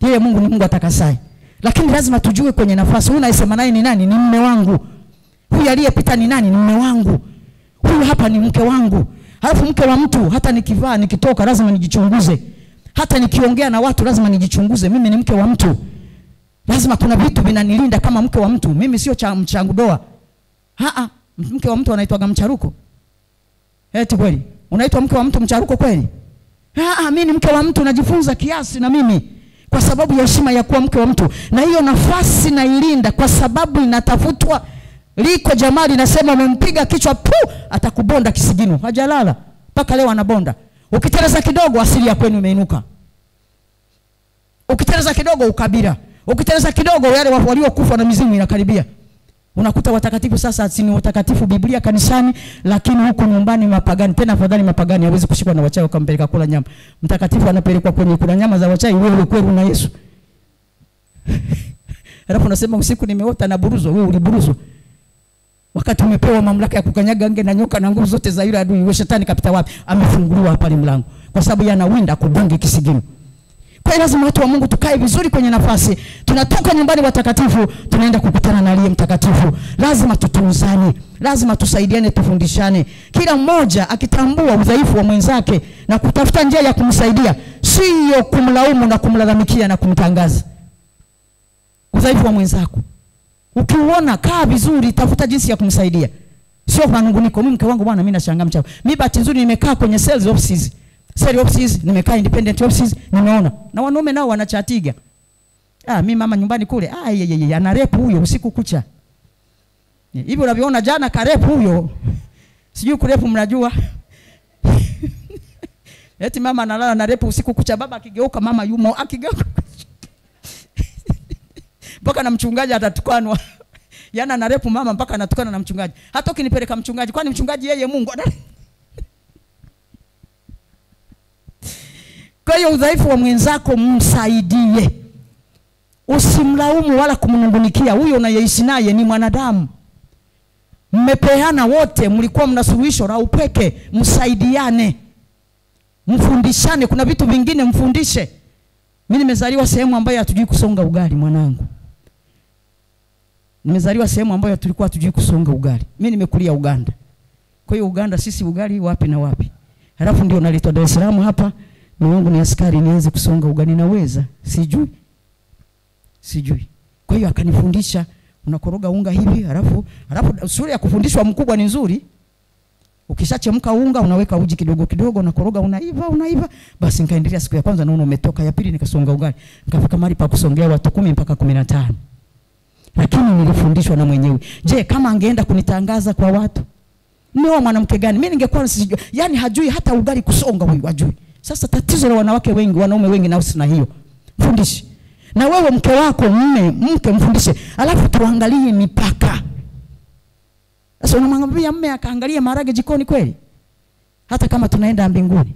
Yeye Mungu ni Mungu atakasaye. Lakini lazima tujue kwenye nafasi. Huyu anayesema naye ni nani? Ni mume wangu. Huyu aliyepita ni nani? Ni mume wangu. Huyu hapa ni mke wangu. Halafu mke wa mtu, hata nikivaa nikitoka lazima nijichunguze. Hata nikiongea na watu lazima nijichunguze. Mimi ni mke wa mtu. Lazima kuna vitu vinanilinda kama mke wa mtu. Mimi sio mchangu doa. Mke wa mtu anaitwa mcharuko. Eti kweli? Unaitwa mke wa mtu mcharuko kweli? Mimi ni mke wa mtu, najifunza kiasi na mimi. Kwa sababu ya heshima ya kuwa mke wa mtu. Na hiyo nafasi nailinda kwa sababu inatafutwa. Liko jamali nasema umempiga kichwa atakubonda kisigino. Hajalala. Paka leo anabonda. Ukiteleza kidogo asili ya kwenu imeinuka. Ukiteleza kidogo ukabila. Ukiteleza kidogo wale waliokufa na mizimu inakaribia. Unakuta watakatifu sasa si watakatifu Biblia kanisani, lakini huko nyumbani mapagani. Tena afadhali mapagani hawezi kushikwa na wachawi kampeleka kula nyama. Mtakatifu anapelekwa kwenye kula nyama za wachawi, wewe kweli na Yesu. Alafu unasema usiku nimeota na buruzo, wewe uliburuzwa. Wakati umepewa mamlaka ya kukanyaga nge na nyoka na nguvu zote za yule adui, wewe shetani kapita wapi? Amefunguliwa hapa mlango. Kwa sababu yanawinda kubonge kisigino. Kwa hiyo lazima watu wa Mungu tukae vizuri kwenye nafasi. Tunatoka nyumbani watakatifu, tunaenda kukutana na aliye mtakatifu. Lazima tutunzane, lazima tusaidiane, tufundishane. Kila mmoja akitambua udhaifu wa mwenzake na kutafuta njia ya kumsaidia, sio kumlaumu na kumlalamikia na kumtangaza. Udhaifu wa mwenzako ukiuona, kaa vizuri, tafuta jinsi ya kumsaidia. Sio manunguniko, mke wangu bwana mimi nashangaa mchao. Mimi bahati nzuri nimekaa kwenye sales offices. Sales offices, nimekaa independent offices, nimeona. Na wanaume nao wanachatiga. Mimi mama nyumbani kule, ana repu huyo usiku kucha. Hivi unaviona jana karepu huyo. Sijui kurepu mnajua. Eti mama analala na repu usiku kucha, baba akigeuka mama yumo, akigeuka. Mpaka na mchungaji atatukanwa. Yana anarepu mama mpaka anatukana na mchungaji. Hata ukinipeleka mchungaji, kwani mchungaji yeye Mungu. Kwa hiyo udhaifu wa mwenzako msaidie. Usimlaumu wala kumnungunikia. Huyo unayeishi naye ni mwanadamu. Mmepeana wote, mlikuwa mna suluhisho la upeke, msaidiane. Mfundishane, kuna vitu vingine mfundishe. Mimi nimezaliwa sehemu ambayo hatujui kusonga ugali mwanangu. Nimezaliwa sehemu ambayo tulikuwa hatujui kusonga ugali. Mimi nimekulia Uganda. Kwa hiyo Uganda sisi ugali wapi na wapi. Halafu ndio naletwa Dar es Salaam hapa, ni wangu ni askari nianze kusonga ugali naweza? Sijui. Kwa hiyo akanifundisha unakoroga unga hivi, halafu sura ya kufundishwa mkubwa ni nzuri. Ukishachemka unga unaweka uji kidogo kidogo, unakoroga unaiva. Basi nikaendelea siku ya kwanza naona umetoka, ya pili nikasonga ugali. Nikafika mahali pa kusongea watu 10 mpaka 15. Lakini nilifundishwa na mwenyewe. Je, kama angeenda kunitangaza kwa watu? Nimeoa mwanamke gani? Mimi ningekuwa sijui. Yaani hajui hata ugali kusonga huyu hajui. Sasa tatizo la wanawake wengi, wanaume wengi nao sina hiyo. Fundishe. Na wewe mke wako mke mfundishe. Alafu tuangalie mipaka. Sasa unamwambia mume akaangalia maharage jikoni kweli? Hata kama tunaenda mbinguni.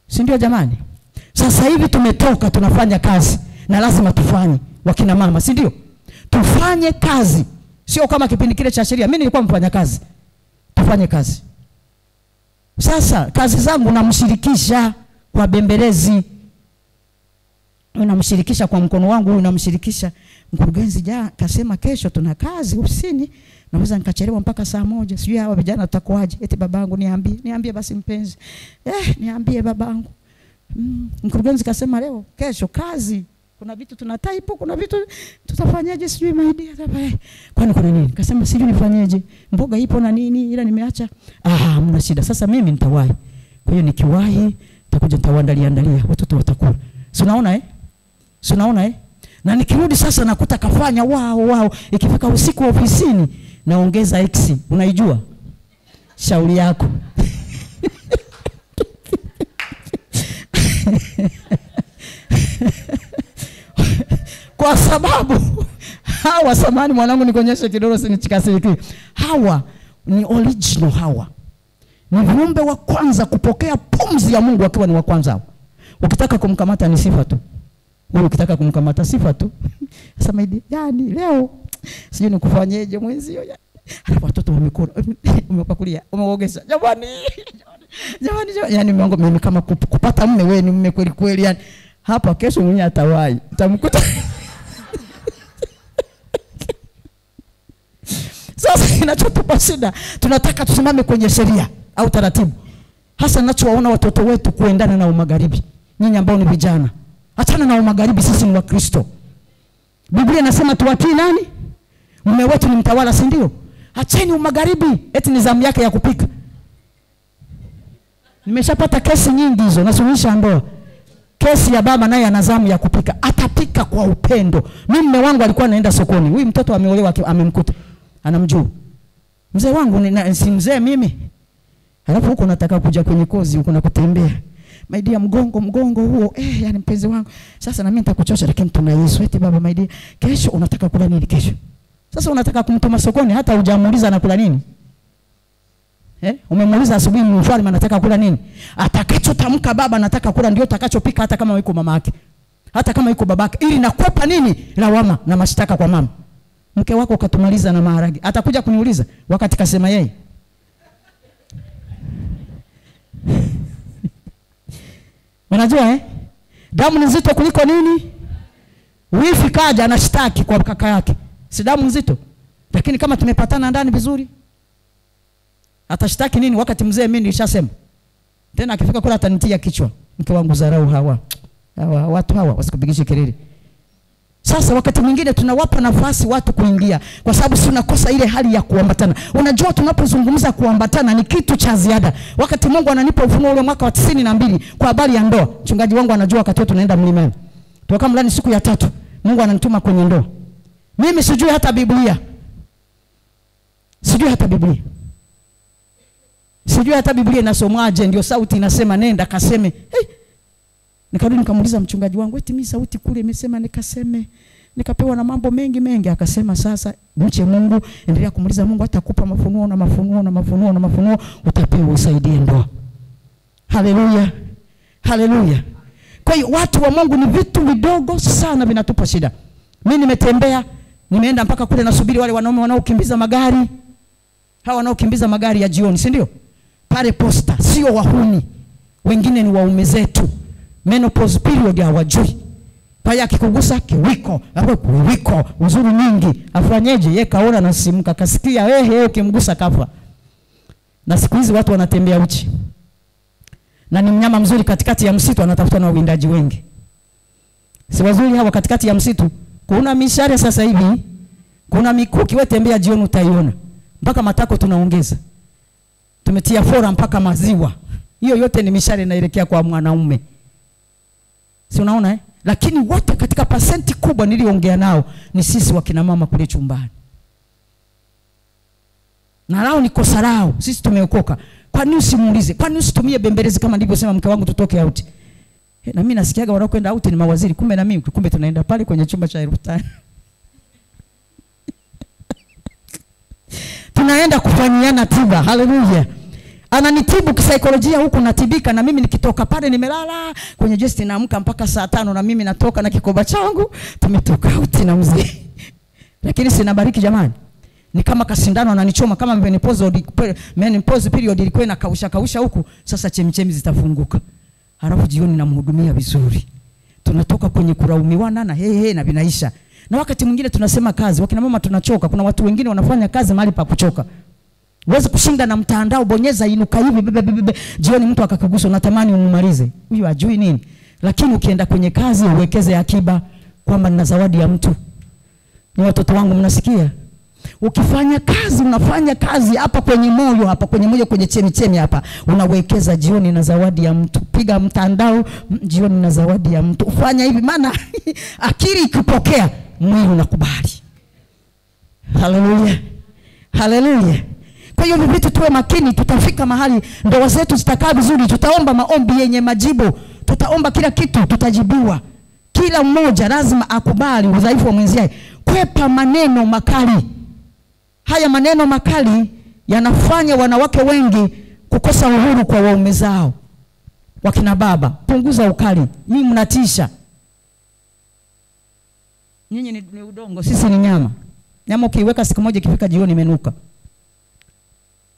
Si ndio jamani? Sasa hivi tumetoka tunafanya kazi na lazima tufanye wakina mama, si ndio? Tufanye kazi. Sio kama kipindi kile cha sheria. Mimi nilikuwa mfanya kazi. Tufanye kazi. Sasa kazi zangu namshirikisha kwa bembelezi. Unamshirikisha kwa mkono wangu, unamshirikisha mkurugenzi kasema kesho tuna kazi ofisini. Naweza nikachelewa mpaka saa 1. Sijui hawa vijana tutakuaje. Eti babangu niambie basi mpenzi. Niambie babangu. Mkurugenzi kasema leo kesho kazi. Kuna vitu tunatype, kuna vitu tutafanyaje sijui my dear. Kwani kuna nini? Kasema sijui nifanyeje. Mboga ipo na nini ila nimeacha. Hamna shida. Sasa mimi nitawahi. Kwa hiyo nikiwahi nitakuja nitawaandalia watoto watakula. Si unaona? Na nikirudi sasa nakuta kafanya wow. Ikifika usiku ofisini naongeza X. Unaijua? Shauri yako. Kwa sababu hawa samani mwanangu nikonyeshe kidoro sinichikasiriki. Hawa ni original hawa. Ni viumbe wa kwanza kupokea pumzi ya Mungu wakiwa ni wa kwanza. Ukitaka kumkamata ni sifa tu. Wewe ukitaka kumkamata sifa tu. Sasa maidi, yani leo sijui nikufanyeje mwenzio. Halafu watoto wamekula, umepakulia, umeogesha. Jamani. Yani mimi kama kupata mume wewe ni mume kweli yani. Hapa kesho mwenye atawahi. Utamkuta. Sasa inachotupa shida, tunataka tusimame kwenye sheria au taratibu. Hasa ninachowaona watoto wetu kuendana na magharibi. Nyinyi ambao ni vijana, achana na magharibi, sisi ni Wakristo. Biblia inasema tuwatii nani? Mume wetu ni mtawala, si ndio? Acheni magharibi, eti ni zamu yake ya kupika. Nimeshapata kesi nyingi hizo, nasuluhisha ndoa. Kesi ya baba naye ana zamu ya kupika, atapika kwa upendo. Mimi mume wangu alikuwa anaenda sokoni. Huyu mtoto ameolewa amemkuta. Anamjua. Mzee wangu si mzee mimi. Halafu huko nataka kuja kwenye kozi huko na kutembea. My dear mgongo huo yani mpenzi wangu. Sasa na mimi nitakuchosha lakini tuna Yesu. Eti baba my dear, kesho unataka kula nini kesho? Sasa unataka kumtuma sokoni hata hujamuuliza anakula nini? Umemuuliza asubuhi mfalme anataka kula nini? Atakachotamka baba anataka kula ndio atakachopika hata kama yuko mama yake. Hata kama yuko babake. Ili nakwepa nini? Lawama na mashtaka kwa mama. Mke wako katumaliza na maharage. Atakuja kuniuliza wakati kasema yeye. Unajua damu ni nzito kuliko nini? Wifi kaja anashtaki kwa kaka yake. Si damu nzito? Lakini kama tumepatana ndani vizuri, atashtaki nini wakati mzee mimi nilishasema? Tena akifika kula atanitia kichwa. Mke wangu zarau hawa watu hawa wasikupigishe kelele. Sasa wakati mwingine tunawapa nafasi watu kuingia kwa sababu si unakosa ile hali ya kuambatana. Unajua tunapozungumza kuambatana ni kitu cha ziada. Wakati Mungu ananipa ufunuo ule mwaka wa 92 kwa habari ya ndoa, mchungaji wangu anajua wakati tunaenda mlimani. Tukakaa mlani siku ya 3, Mungu ananituma kwenye ndoa. Mimi sijui hata Biblia. Sijui hata Biblia inasomwaje, ndio sauti inasema nenda kaseme. Nikarudi nikamuuliza mchungaji wangu, eti mimi sauti kule imesema nikaseme. Nikapewa na mambo mengi. Akasema sasa mche Mungu, endelea kumuuliza Mungu atakupa mafunuo utapewa usaidie ndoa. Haleluya. Kwa hiyo watu wa Mungu ni vitu vidogo sana vinatupa shida. Mimi nimetembea, nimeenda mpaka kule nasubiri wale wanaume wanaokimbiza magari. Hawa wanaokimbiza magari ya jioni, si ndio? Pale posta, sio wahuni. Wengine ni waume zetu. Menopause period hawajui. Paya akikugusa kiwiko, wiko, uzuri mingi. Afanyeje? Yeye kaona na simu kasikia ukimgusa kafa. Na siku hizi watu wanatembea uchi. Na ni mnyama mzuri katikati ya msitu, anatafuta na wawindaji wengi. Si wazuri hawa katikati ya msitu. Kuna mishare sasa hivi. Kuna mikuki, wewe tembea jioni utaiona. Mpaka matako tunaongeza. Tumetia fora mpaka maziwa. Hiyo yote ni mishare inaelekea kwa mwanaume. Si unaona Lakini wote katika pasenti kubwa niliongea nao ni sisi wakina mama kule chumbani. Na lao ni kosa lao. Sisi tumeokoka. Kwa nini usimuulize? Kwa nini usitumie bembelezi kama nilivyosema mke wangu tutoke out? Na mimi nasikiaga wanaokwenda out ni mawaziri, kumbe na mimi kumbe tunaenda pale kwenye chumba cha Elftani. Tunaenda kufanyiana tiba. Haleluya. Ananitibu kisaikolojia huku natibika, na mimi nikitoka pale nimelala kwenye just naamka mpaka saa 5 na mimi natoka na kikoba changu, tumetoka out na mzee. Lakini sinabariki jamani. Ni kama kasindano ananichoma kama menopause period ilikuwa inakausha huku, sasa chemichemi zitafunguka. Halafu jioni namhudumia vizuri. Tunatoka kwenye kulaumiwana na na vinaisha. Na wakati mwingine tunasema kazi, wakina mama tunachoka. Kuna watu wengine wanafanya kazi mahali pa kuchoka. Uweze kushinda na mtandao, bonyeza inuka hivi jioni mtu akakugusa unatamani umumalize. Huyu ajui nini? Lakini ukienda kwenye kazi uwekeze akiba kwamba nina zawadi ya mtu. Ni watoto wangu mnasikia? Ukifanya kazi, unafanya kazi hapa kwenye moyo, kwenye chemi hapa, unawekeza jioni na zawadi ya mtu. Piga mtandao jioni na zawadi ya mtu. Ufanya hivi maana akili ikipokea, mwili unakubali. Haleluya. Haleluya. Kwa hiyo vitu tuwe makini, tutafika mahali ndoa zetu zitakaa vizuri, tutaomba maombi yenye majibu, tutaomba kila kitu, tutajibiwa. Kila mmoja lazima akubali udhaifu wa mwenzie. Kwepa maneno makali. Haya maneno makali yanafanya wanawake wengi kukosa uhuru kwa waume zao. Wakina baba, punguza ukali. Nyinyi mnatisha. Nyinyi ni udongo, sisi ni nyama. Nyama ukiweka siku moja ikifika jioni imenuka.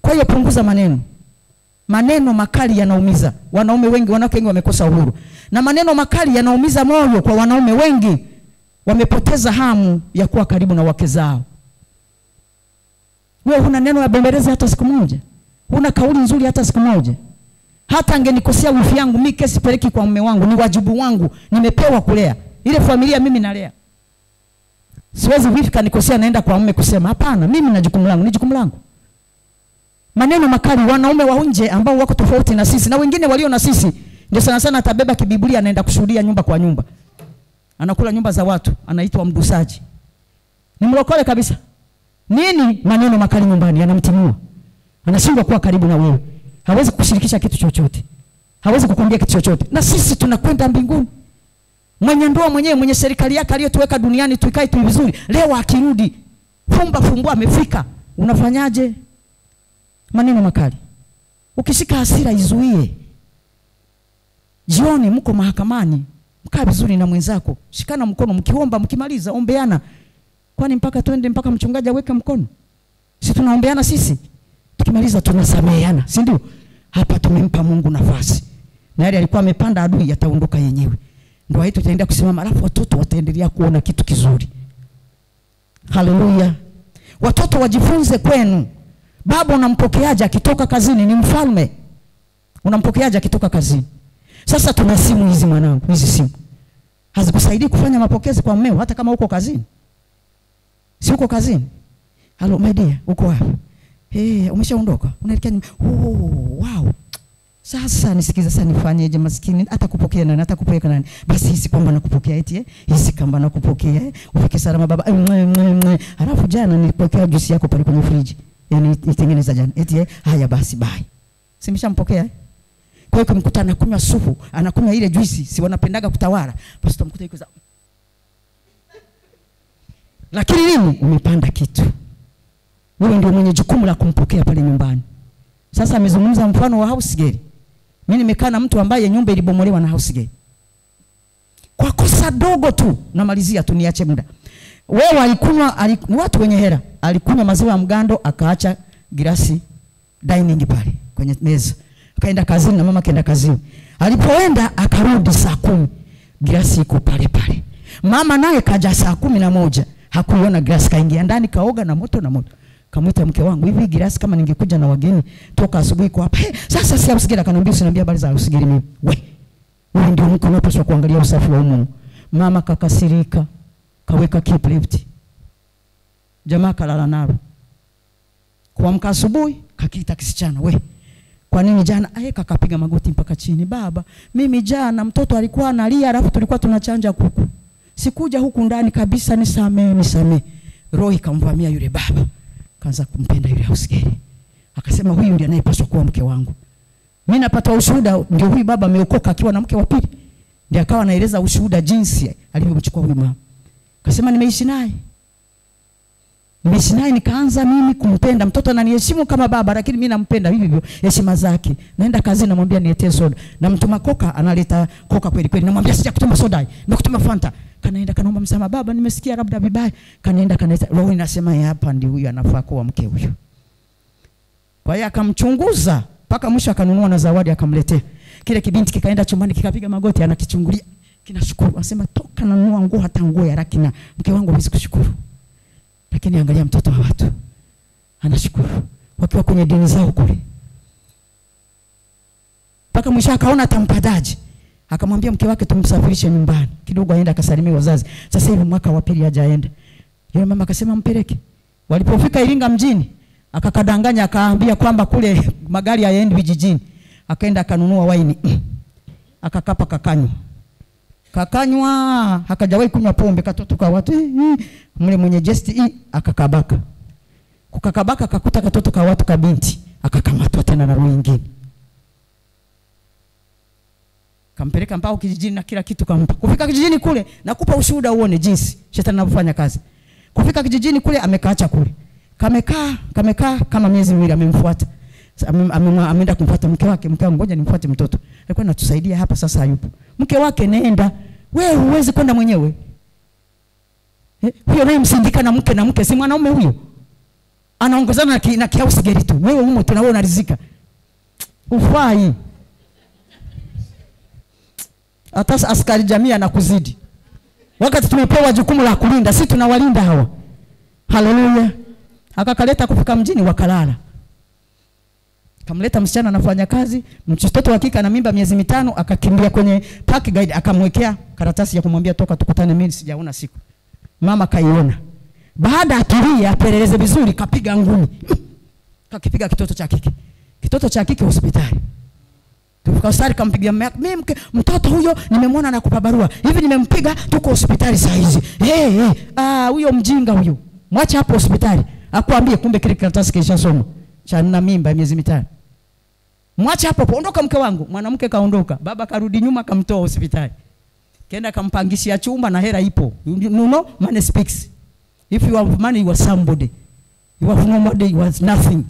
Kwa hiyo punguza maneno. Maneno makali yanaumiza. Wanaume wengi, wanawake wengi wamekosa uhuru. Na maneno makali yanaumiza moyo kwa wanaume wengi. Wamepoteza hamu ya kuwa karibu na wake zao. Wewe huna neno la bembeleza hata siku moja. Huna kauli nzuri hata siku moja. Hata angenikosea wifi yangu, mimi kesi peleki kwa mume wangu, ni wajibu wangu, nimepewa kulea. Ile familia mimi nalea. Siwezi wifi kanikosea naenda kwa mume kusema, hapana, mimi na jukumu langu, ni jukumu langu. Maneno makali, wanaume wa nje ambao wako tofauti na sisi na wengine walio na sisi, ndio sana sana atabeba kibiblia anaenda kushuhudia nyumba kwa nyumba. Anakula nyumba za watu, anaitwa mdusaji. Ni mlokole kabisa. Nini? Maneno makali nyumbani yanamtimua. Anashindwa kuwa karibu na wewe. Hawezi kukushirikisha kitu chochote. Hawezi kukuambia kitu chochote. Na sisi tunakwenda mbinguni. Mwenye ndoa mwenyewe, mwenye serikali yake aliyotuweka duniani tuikae tu vizuri, leo akirudi fumbua amefika, unafanyaje? Maneno makali. Ukishika hasira izuie. Jioni mko mahakamani, mkaa vizuri na mwenzako, shikana mkono, mkiomba, mkimaliza ombeana. Kwani mpaka twende mpaka mchungaji aweke mkono? Si tunaombeana sisi? Tukimaliza tunasameheana, si ndio? Hapa tumempa Mungu nafasi. Na yale alikuwa amepanda adui yataondoka yenyewe. Ndoa yetu itaendelea kusimama, alafu watoto wataendelea kuona kitu kizuri. Haleluya. Watoto wajifunze kwenu. Baba unampokeaje akitoka kazini? Ni mfalme. Unampokeaje akitoka kazini? Sasa tuna simu hizi mwanangu, hizi simu hazikusaidii kufanya mapokezi kwa mmeo hata kama uko kazini. Si uko kazini? Hello my dear, uko wapi? Umeshaondoka? Unaelekea wow. Sasa nisikiza sasa nifanyeje maskini? Atakupokea nani? Atakupeleka nani? Basi hisi kwamba nakupokea eti hisi kwamba nakupokea ufike salama baba. Halafu jana nilipokea juice yako pale kwenye friji. Yaani itengeneza jana. Eti haya basi bye. Simeshampokea. Kwa hiyo kumkuta anakunywa supu, anakunywa ile juice, si wanapendaga kutawala. Basi tumkuta yuko za. Lakini nini? Umepanda kitu. Wewe ndio mwenye jukumu la kumpokea pale nyumbani. Sasa amezungumza mfano wa house girl. Mimi nimekaa na mtu ambaye nyumba ilibomolewa na house girl. Kwa kosa dogo tu, namalizia tu niache muda. Wewe alikunywa, ni watu wenye hela. Alikunywa maziwa ya mgando akaacha glasi dining pale kwenye meza. Akaenda kazini na mama kaenda kazini. Alipoenda akarudi saa 10. Glasi iko pale pale. Mama naye kaja saa 11. Hakuiona glasi, kaingia ndani kaoga na moto. Kamuita mke wangu, hivi Girasi kama ningekuja na wageni toka asubuhi kwa hapa. Sasa si Usigiri, akaniambia usiniambie habari za Usigiri mimi. Wewe ndio mko unapaswa kuangalia usafi wa umu. Mama kakasirika, kaweka kiplifti. Jamaa kalala nalo. Kuamka asubuhi kakiita kisichana, kwa nini jana? Kakapiga magoti mpaka chini. Baba, mimi jana mtoto alikuwa analia alafu tulikuwa tunachanja kuku. Sikuja huku ndani kabisa, nisamee. Roho ikamvamia yule baba. Kaanza kumpenda yule Usigiri. Akasema huyu ndiye anayepaswa kuwa mke wangu. Mimi napata ushuhuda, ndio huyu baba ameokoka akiwa na mke wa pili. Ndiye akawa anaeleza ushuhuda jinsi alivyomchukua huyu mama. Akasema nimeishi naye. Nikaanza mimi kumpenda. Mtoto ananiheshimu kama baba, lakini mimi nampenda hivyo heshima zake. Naenda kazi namwambia niletee soda. Na mtuma koka analeta koka kweli. Namwambia sija kutuma soda, nimekutuma Fanta. Kanaenda kanaomba msamaha, baba nimesikia labda vibaya. Kanaenda kanaleta. Roho inasema hapa ndio huyu anafaa kuwa mke huyu. Kwa hiyo akamchunguza mpaka mwisho akanunua na zawadi akamletea. Kile kibinti kikaenda chumbani kikapiga magoti anakichungulia. Kinashukuru. Anasema toka nanunua nguo hata nguo ya Rakina. Mke wangu hawezi kushukuru. Lakini angalia mtoto wa watu anashukuru wakiwa kwenye dini zao kule. Mpaka mwisho akaona atampadaji. Akamwambia mke wake tumsafirishe nyumbani. Kidogo aenda akasalimia wazazi. Sasa hivi mwaka wa pili hajaenda. Yule mama akasema mpeleke. Walipofika Iringa mjini, akakadanganya akaambia kwamba kule magari hayaendi vijijini. Akaenda akanunua waini. Akakapa kakanywa, hakajawahi kunywa pombe, katoto kwa watu. Mle mwenye jesti akakabaka. Kukakabaka akakuta katoto kwa watu kabinti, akakamatwa tena na roho nyingine. Kampeleka mpaka kijijini na kila kitu kampa. Kufika kijijini kule, nakupa ushuhuda uone jinsi shetani anavyofanya kazi. Kufika kijijini kule amekaacha kule. Kamekaa kama miezi miwili amemfuata. Ameenda kumfuata mke wake. Mke wangu ngoja nimfuate mtoto. Alikuwa anatusaidia hapa sasa hayupo. Mke wake nenda. Wewe huwezi kwenda mwenyewe. Huyo naye msindika na mke si mwanaume huyo. Anaongozana na kia Usigiri tu. Wewe humo tunaona rizika. Ufai. Hata askari jamii anakuzidi. Wakati tumepewa jukumu la kulinda, si tunawalinda hawa. Haleluya. Akakaleta kufika mjini wakalala. Kamleta msichana anafanya kazi, mtoto wa kike ana mimba miezi 5, akakimbia kwenye park guide akamwekea karatasi ya kumwambia toka tukutane, mimi sijaona siku. Mama kaiona. Baada atulie apeleleze vizuri, kapiga ngumi. Kakipiga kitoto cha kike. Kitoto cha kike hospitali. Tufika hospitali kampigia mimi mtoto huyo nimemwona anakupa barua. Hivi nimempiga tuko hospitali saa hizi. Huyo mjinga huyo. Mwacha hapo hospitali. Akwambie kumbe kile karatasi kishasoma. Cha nina mimba miezi 5. Mwacha hapo, ondoka mke wangu. Mwanamke kaondoka. Baba karudi nyuma kamtoa hospitali. Kenda kampangishia chumba na hela ipo. You know, money speaks. If you have money you are somebody. You have no money you are nothing.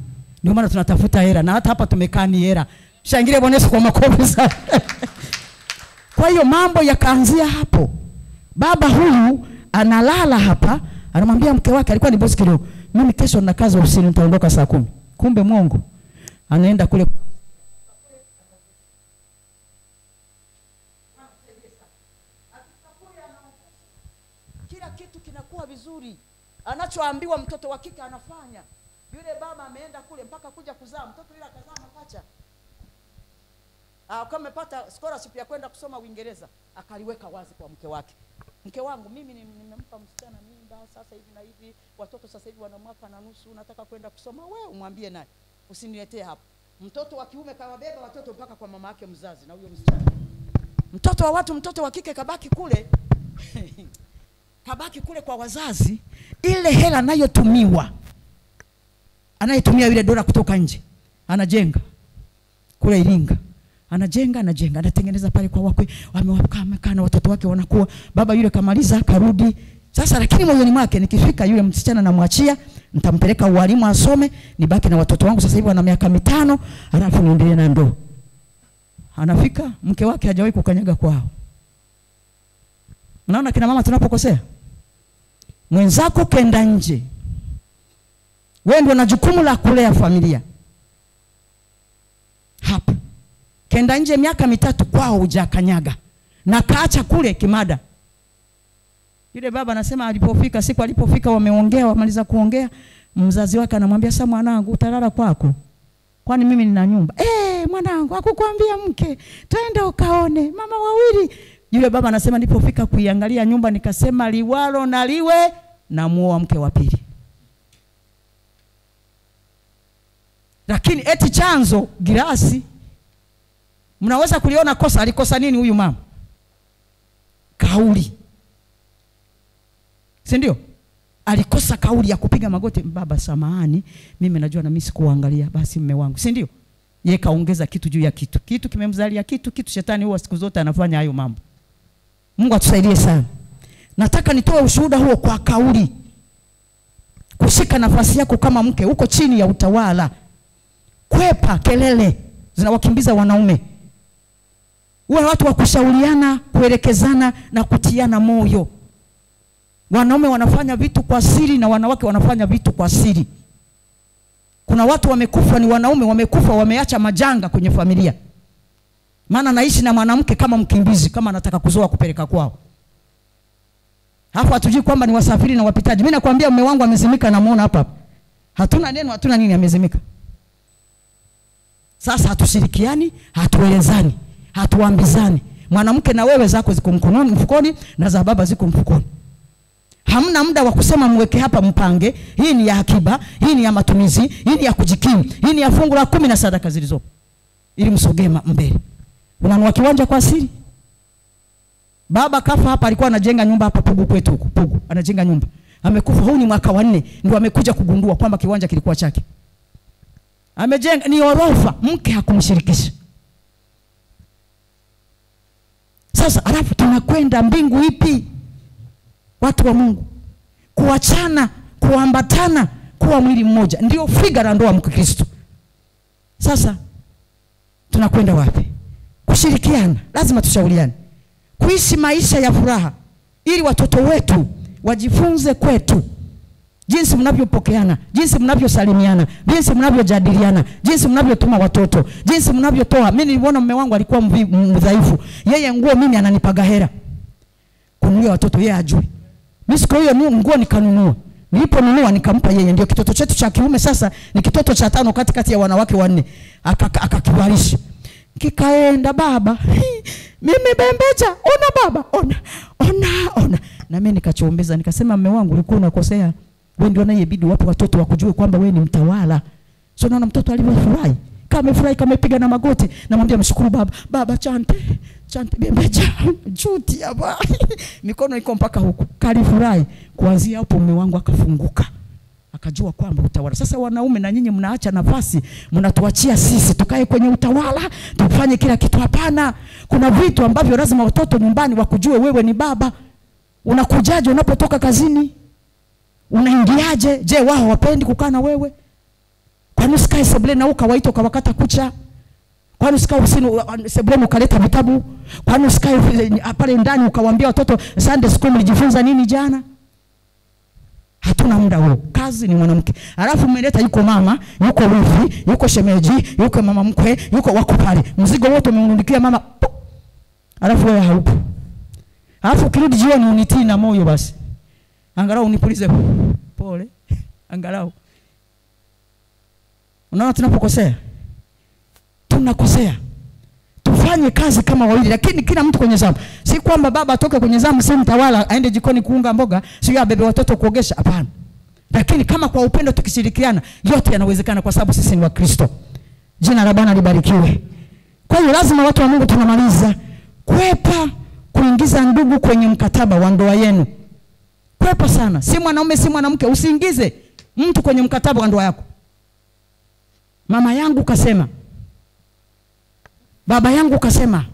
Ndio maana tunatafuta hela na hata hapa tumekaa ni hela. Shangilie Bwana Yesu kwa makofi sana. Kwa hiyo mambo yakaanzia hapo. Baba huyu analala hapa, anamwambia mke wake alikuwa ni bosi kidogo. Mimi kesho nina kazi ofisini nitaondoka saa 10. Kumbe Mungu anaenda kule. Kila kitu kinakuwa vizuri. Anachoambiwa mtoto wa kike anafanya. Yule baba ameenda kule mpaka kuja kuzaa mtoto yule akazaa mapacha. Kama amepata scholarship ya kwenda kusoma Uingereza, akaliweka wazi kwa mke wake. Mke wangu mimi nimempa msichana mimba sasa hivi na hivi, watoto sasa hivi wana mwaka na nusu, nataka kwenda kusoma. Wewe umwambie naye usiniletee hapa. Mtoto wa kiume kawabeba watoto mpaka kwa mama yake mzazi na huyo msichana. Mtoto wa watu, mtoto wa kike kabaki kule. Kabaki kule kwa wazazi. Ile hela anayotumiwa, anayetumia ile dola kutoka nje, anajenga kule Iringa. Anajenga, anatengeneza pale kwa wakwe, wamekaa na watoto wake wanakuwa. Baba yule kamaliza karudi. Sasa lakini moyoni mwake nikifika yule msichana namwachia, nitampeleka ualimu asome, nibaki na watoto wangu sasa hivi wana miaka 5, alafu niendelee na ndoa. Anafika mke wake hajawahi kukanyaga kwao. Unaona kina mama tunapokosea? Mwenzako kenda nje. Wewe ndio una jukumu la kulea familia. Hapa kenda nje miaka 3 kwao hujakanyaga. Na kaacha kule kimada. Yule baba anasema alipofika, siku alipofika wameongea, wamaliza kuongea, Mzazi wake anamwambia, sasa mwanangu utalala kwako, kwani mimi nina nyumba? Mwanangu akukwambia mke, twende ukaone mama wawili. Yule baba anasema, nilipofika kuiangalia nyumba nikasema, liwalo na liwe, na muoa mke wa pili. Lakini eti chanzo girasi. Mnaweza kuliona kosa, alikosa nini huyu mama? Kauli. Si ndio? Alikosa kauli ya kupiga magoti, baba samahani, mimi najua na mimi sikuangalia, basi mume wangu. Si ndio? Yeye kaongeza kitu juu ya kitu. Kitu kimemzalia kitu, shetani huwa siku zote anafanya hayo mambo. Mungu atusaidie sana. Nataka nitoe ushuhuda huo kwa kauli. Kushika nafasi yako kama mke, uko chini ya utawala. Kwepa kelele zinawakimbiza wanaume. Uwe watu wa kushauriana, kuelekezana na kutiana moyo. Wanaume wanafanya vitu kwa siri na wanawake wanafanya vitu kwa siri. Kuna watu wamekufa, ni wanaume wamekufa, wameacha majanga kwenye familia. Maana naishi na mwanamke kama mkimbizi, kama anataka kuzoa kupeleka kwao. Hapo hatujui kwamba ni wasafiri na wapitaji. Mimi nakwambia mume wangu amezimika, namuona hapa. Hatuna neno, hatuna nini, amezimika. Sasa hatushirikiani, hatuelezani, hatuambizani. Mwanamke na wewe zako ziko mfukoni na za baba ziko mfukoni. Hamna muda wa kusema mweke hapa mpange, hii ni ya akiba, hii ni ya matumizi, hii ni ya kujikimu, hii ni ya fungu la 10 na sadaka zilizopo. Ili msogee mbele. Unanua kiwanja kwa siri. Baba kafa hapa, alikuwa anajenga nyumba hapa Pugu kwetu huko. Pugu anajenga nyumba. Amekufa, huu ni mwaka wa 4 ndio amekuja kugundua kwamba kiwanja kilikuwa chake. Amejenga ni orofa, mke hakumshirikisha. Sasa alafu tunakwenda mbingu ipi? Watu wa Mungu, kuachana, kuambatana, kuwa mwili mmoja ndio figa la ndoa Mkristo. Sasa tunakwenda wapi? Kushirikiana, lazima tushauriane. Kuishi maisha ya furaha ili watoto wetu wajifunze kwetu. Jinsi mnavyopokeana, jinsi mnavyosalimiana, jinsi mnavyojadiliana, jinsi mnavyotuma watoto, jinsi mnavyotoa. Mimi niliona mume wangu alikuwa mdhaifu. Yeye nguo mimi ananipaga hela kununulia watoto, yeye ajui. Mimi siku hiyo nguo nikanunua. Niliponunua nikampa yeye, ndio kitoto chetu cha kiume sasa ni kitoto cha 5 katikati ya wanawake 4. Akakibalisha. Kikaenda baba. Mimi bembeja, ona baba, ona. Na mimi nikachombeza nikasema, mume wangu ulikuwa unakosea. Wewe ndio unayebidi wapo watoto wakujue kwamba wewe ni mtawala. Sio naona mtoto alivyofurahi. Kama amefurahi, kama amepiga na magoti, namwambia mshukuru baba. Baba chante bembeja, juti hapa. Mikono iko mpaka huku. Kalifurahi. Kuanzia hapo mume wangu akafunguka. Akajua kwamba utawala. Sasa wanaume na nyinyi mnaacha nafasi, mnatuachia sisi tukae kwenye utawala, tufanye kila kitu. Hapana. Kuna vitu ambavyo lazima watoto nyumbani wakujue wewe ni baba. Unakujaje unapotoka kazini? Unaingiaje? Je, wao wapendi kukaa na wewe? Kwani usikae sebuleni na ukawaita ukawakata kucha? Kwani usikae sebuleni ukaleta vitabu? Kwani usikae pale ndani ukawaambia watoto Sunday school mlijifunza nini jana? Hatuna muda huo. Kazi ni mwanamke. Alafu umeleta yuko mama, yuko wifi, yuko shemeji, yuko mama mkwe, yuko wako pale. Mzigo wote umeundikia mama. Alafu wewe haupo. Alafu kirudi jioni unitii na moyo basi. Angalau unipulize pole. Angalau. Unaona tunapokosea? Tunakosea. Tufanye kazi kama wawili, lakini kila mtu kwenye zamu. Si kwamba baba atoke kwenye zamu si mtawala aende jikoni kuunga mboga, sio abebe watoto kuogesha, hapana. Lakini kama kwa upendo tukishirikiana, yote yanawezekana kwa sababu sisi ni Wakristo. Jina la Bwana libarikiwe. Kwa hiyo lazima watu wa Mungu, tunamaliza, kwepa kuingiza ndugu kwenye mkataba wa ndoa yenu. Kwepa sana. Si mwanaume si mwanamke, usiingize mtu kwenye mkataba wa ndoa yako. Mama yangu kasema, baba yangu kasema,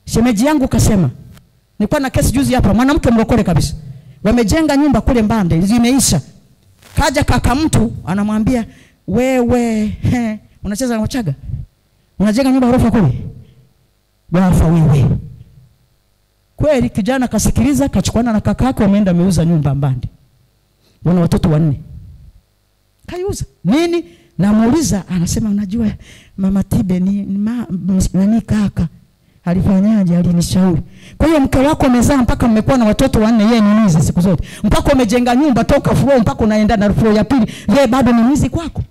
shemeji yangu kasema. Nilikuwa na kesi juzi hapa, mwanamke mlokole kabisa. Wamejenga nyumba kule Mbande, zimeisha. Kaja kaka mtu anamwambia, wewe unacheza na Wachaga? Unajenga nyumba ghorofa kule? Wafa wewe. Kweli kijana kasikiliza, kachukuana na kaka yake, wameenda meuza nyumba Mbande. Wana watoto 4. Kaiuza. Nini? Namuuliza, anasema unajua Mama Tibe ni nani kaka? Alifanyaje? Alinishauri. Kwa hiyo mke wako amezaa mpaka mmekuwa na watoto 4, yeye ni mwizi siku zote. Mpaka umejenga nyumba toka floor mpaka unaenda na floor ya pili, yeye bado ni mwizi kwako.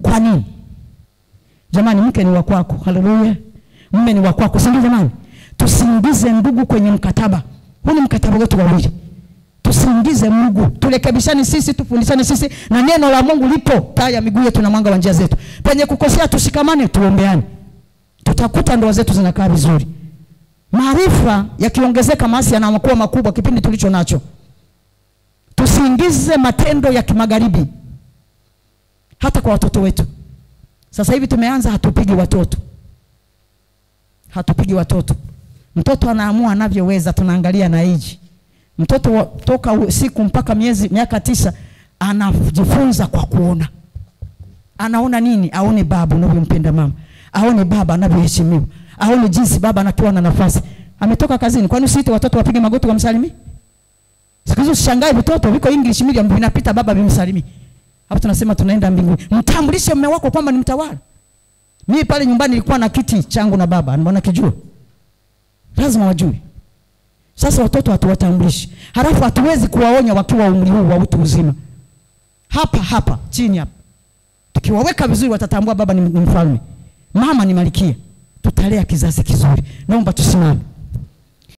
Kwa nini? Jamani, mke ni wa kwako. Haleluya. Mume ni wa kwako. Si ndio jamani? Tusiingize ndugu kwenye mkataba. Huu ni mkataba wetu wawili. Tusiingize ndugu. Turekebishane sisi, tufundishane sisi, na neno la Mungu lipo taa ya miguu yetu na mwanga wa njia zetu. Penye kukosea tushikamane, tuombeane. Tutakuta ndoa zetu zinakaa vizuri. Maarifa yakiongezeka maasi yanakuwa makubwa kipindi tulicho nacho. Tusiingize matendo ya kimagharibi hata kwa watoto wetu. Sasa hivi tumeanza hatupigi watoto. Hatupigi watoto. Mtoto anaamua anavyoweza, tunaangalia na age. Mtoto toka siku mpaka miaka 9 anajifunza kwa kuona. Anaona nini? Aone baba anavyompenda mama. Aone baba anavyoheshimiwa. Aone jinsi baba anakuwa na nafasi. Ametoka kazini. Kwani usiite watoto wapige magoti wamsalimie? Siku hizo usishangae vitoto viko English medium vinapita baba bimsalimie. Hapo tunasema tunaenda mbinguni. Mtambulishe mume wako kwamba ni mtawala. Mimi pale nyumbani nilikuwa na kiti changu na baba, mbona kijua? Lazima wajue. Sasa watoto hatuwatambulishi. Halafu hatuwezi kuwaonya wakiwa umri huu wa utu uzima. Hapa chini hapa. Tukiwaweka vizuri watatambua baba ni mfalme. Mama ni malkia. Tutalea kizazi kizuri. Naomba tusimame.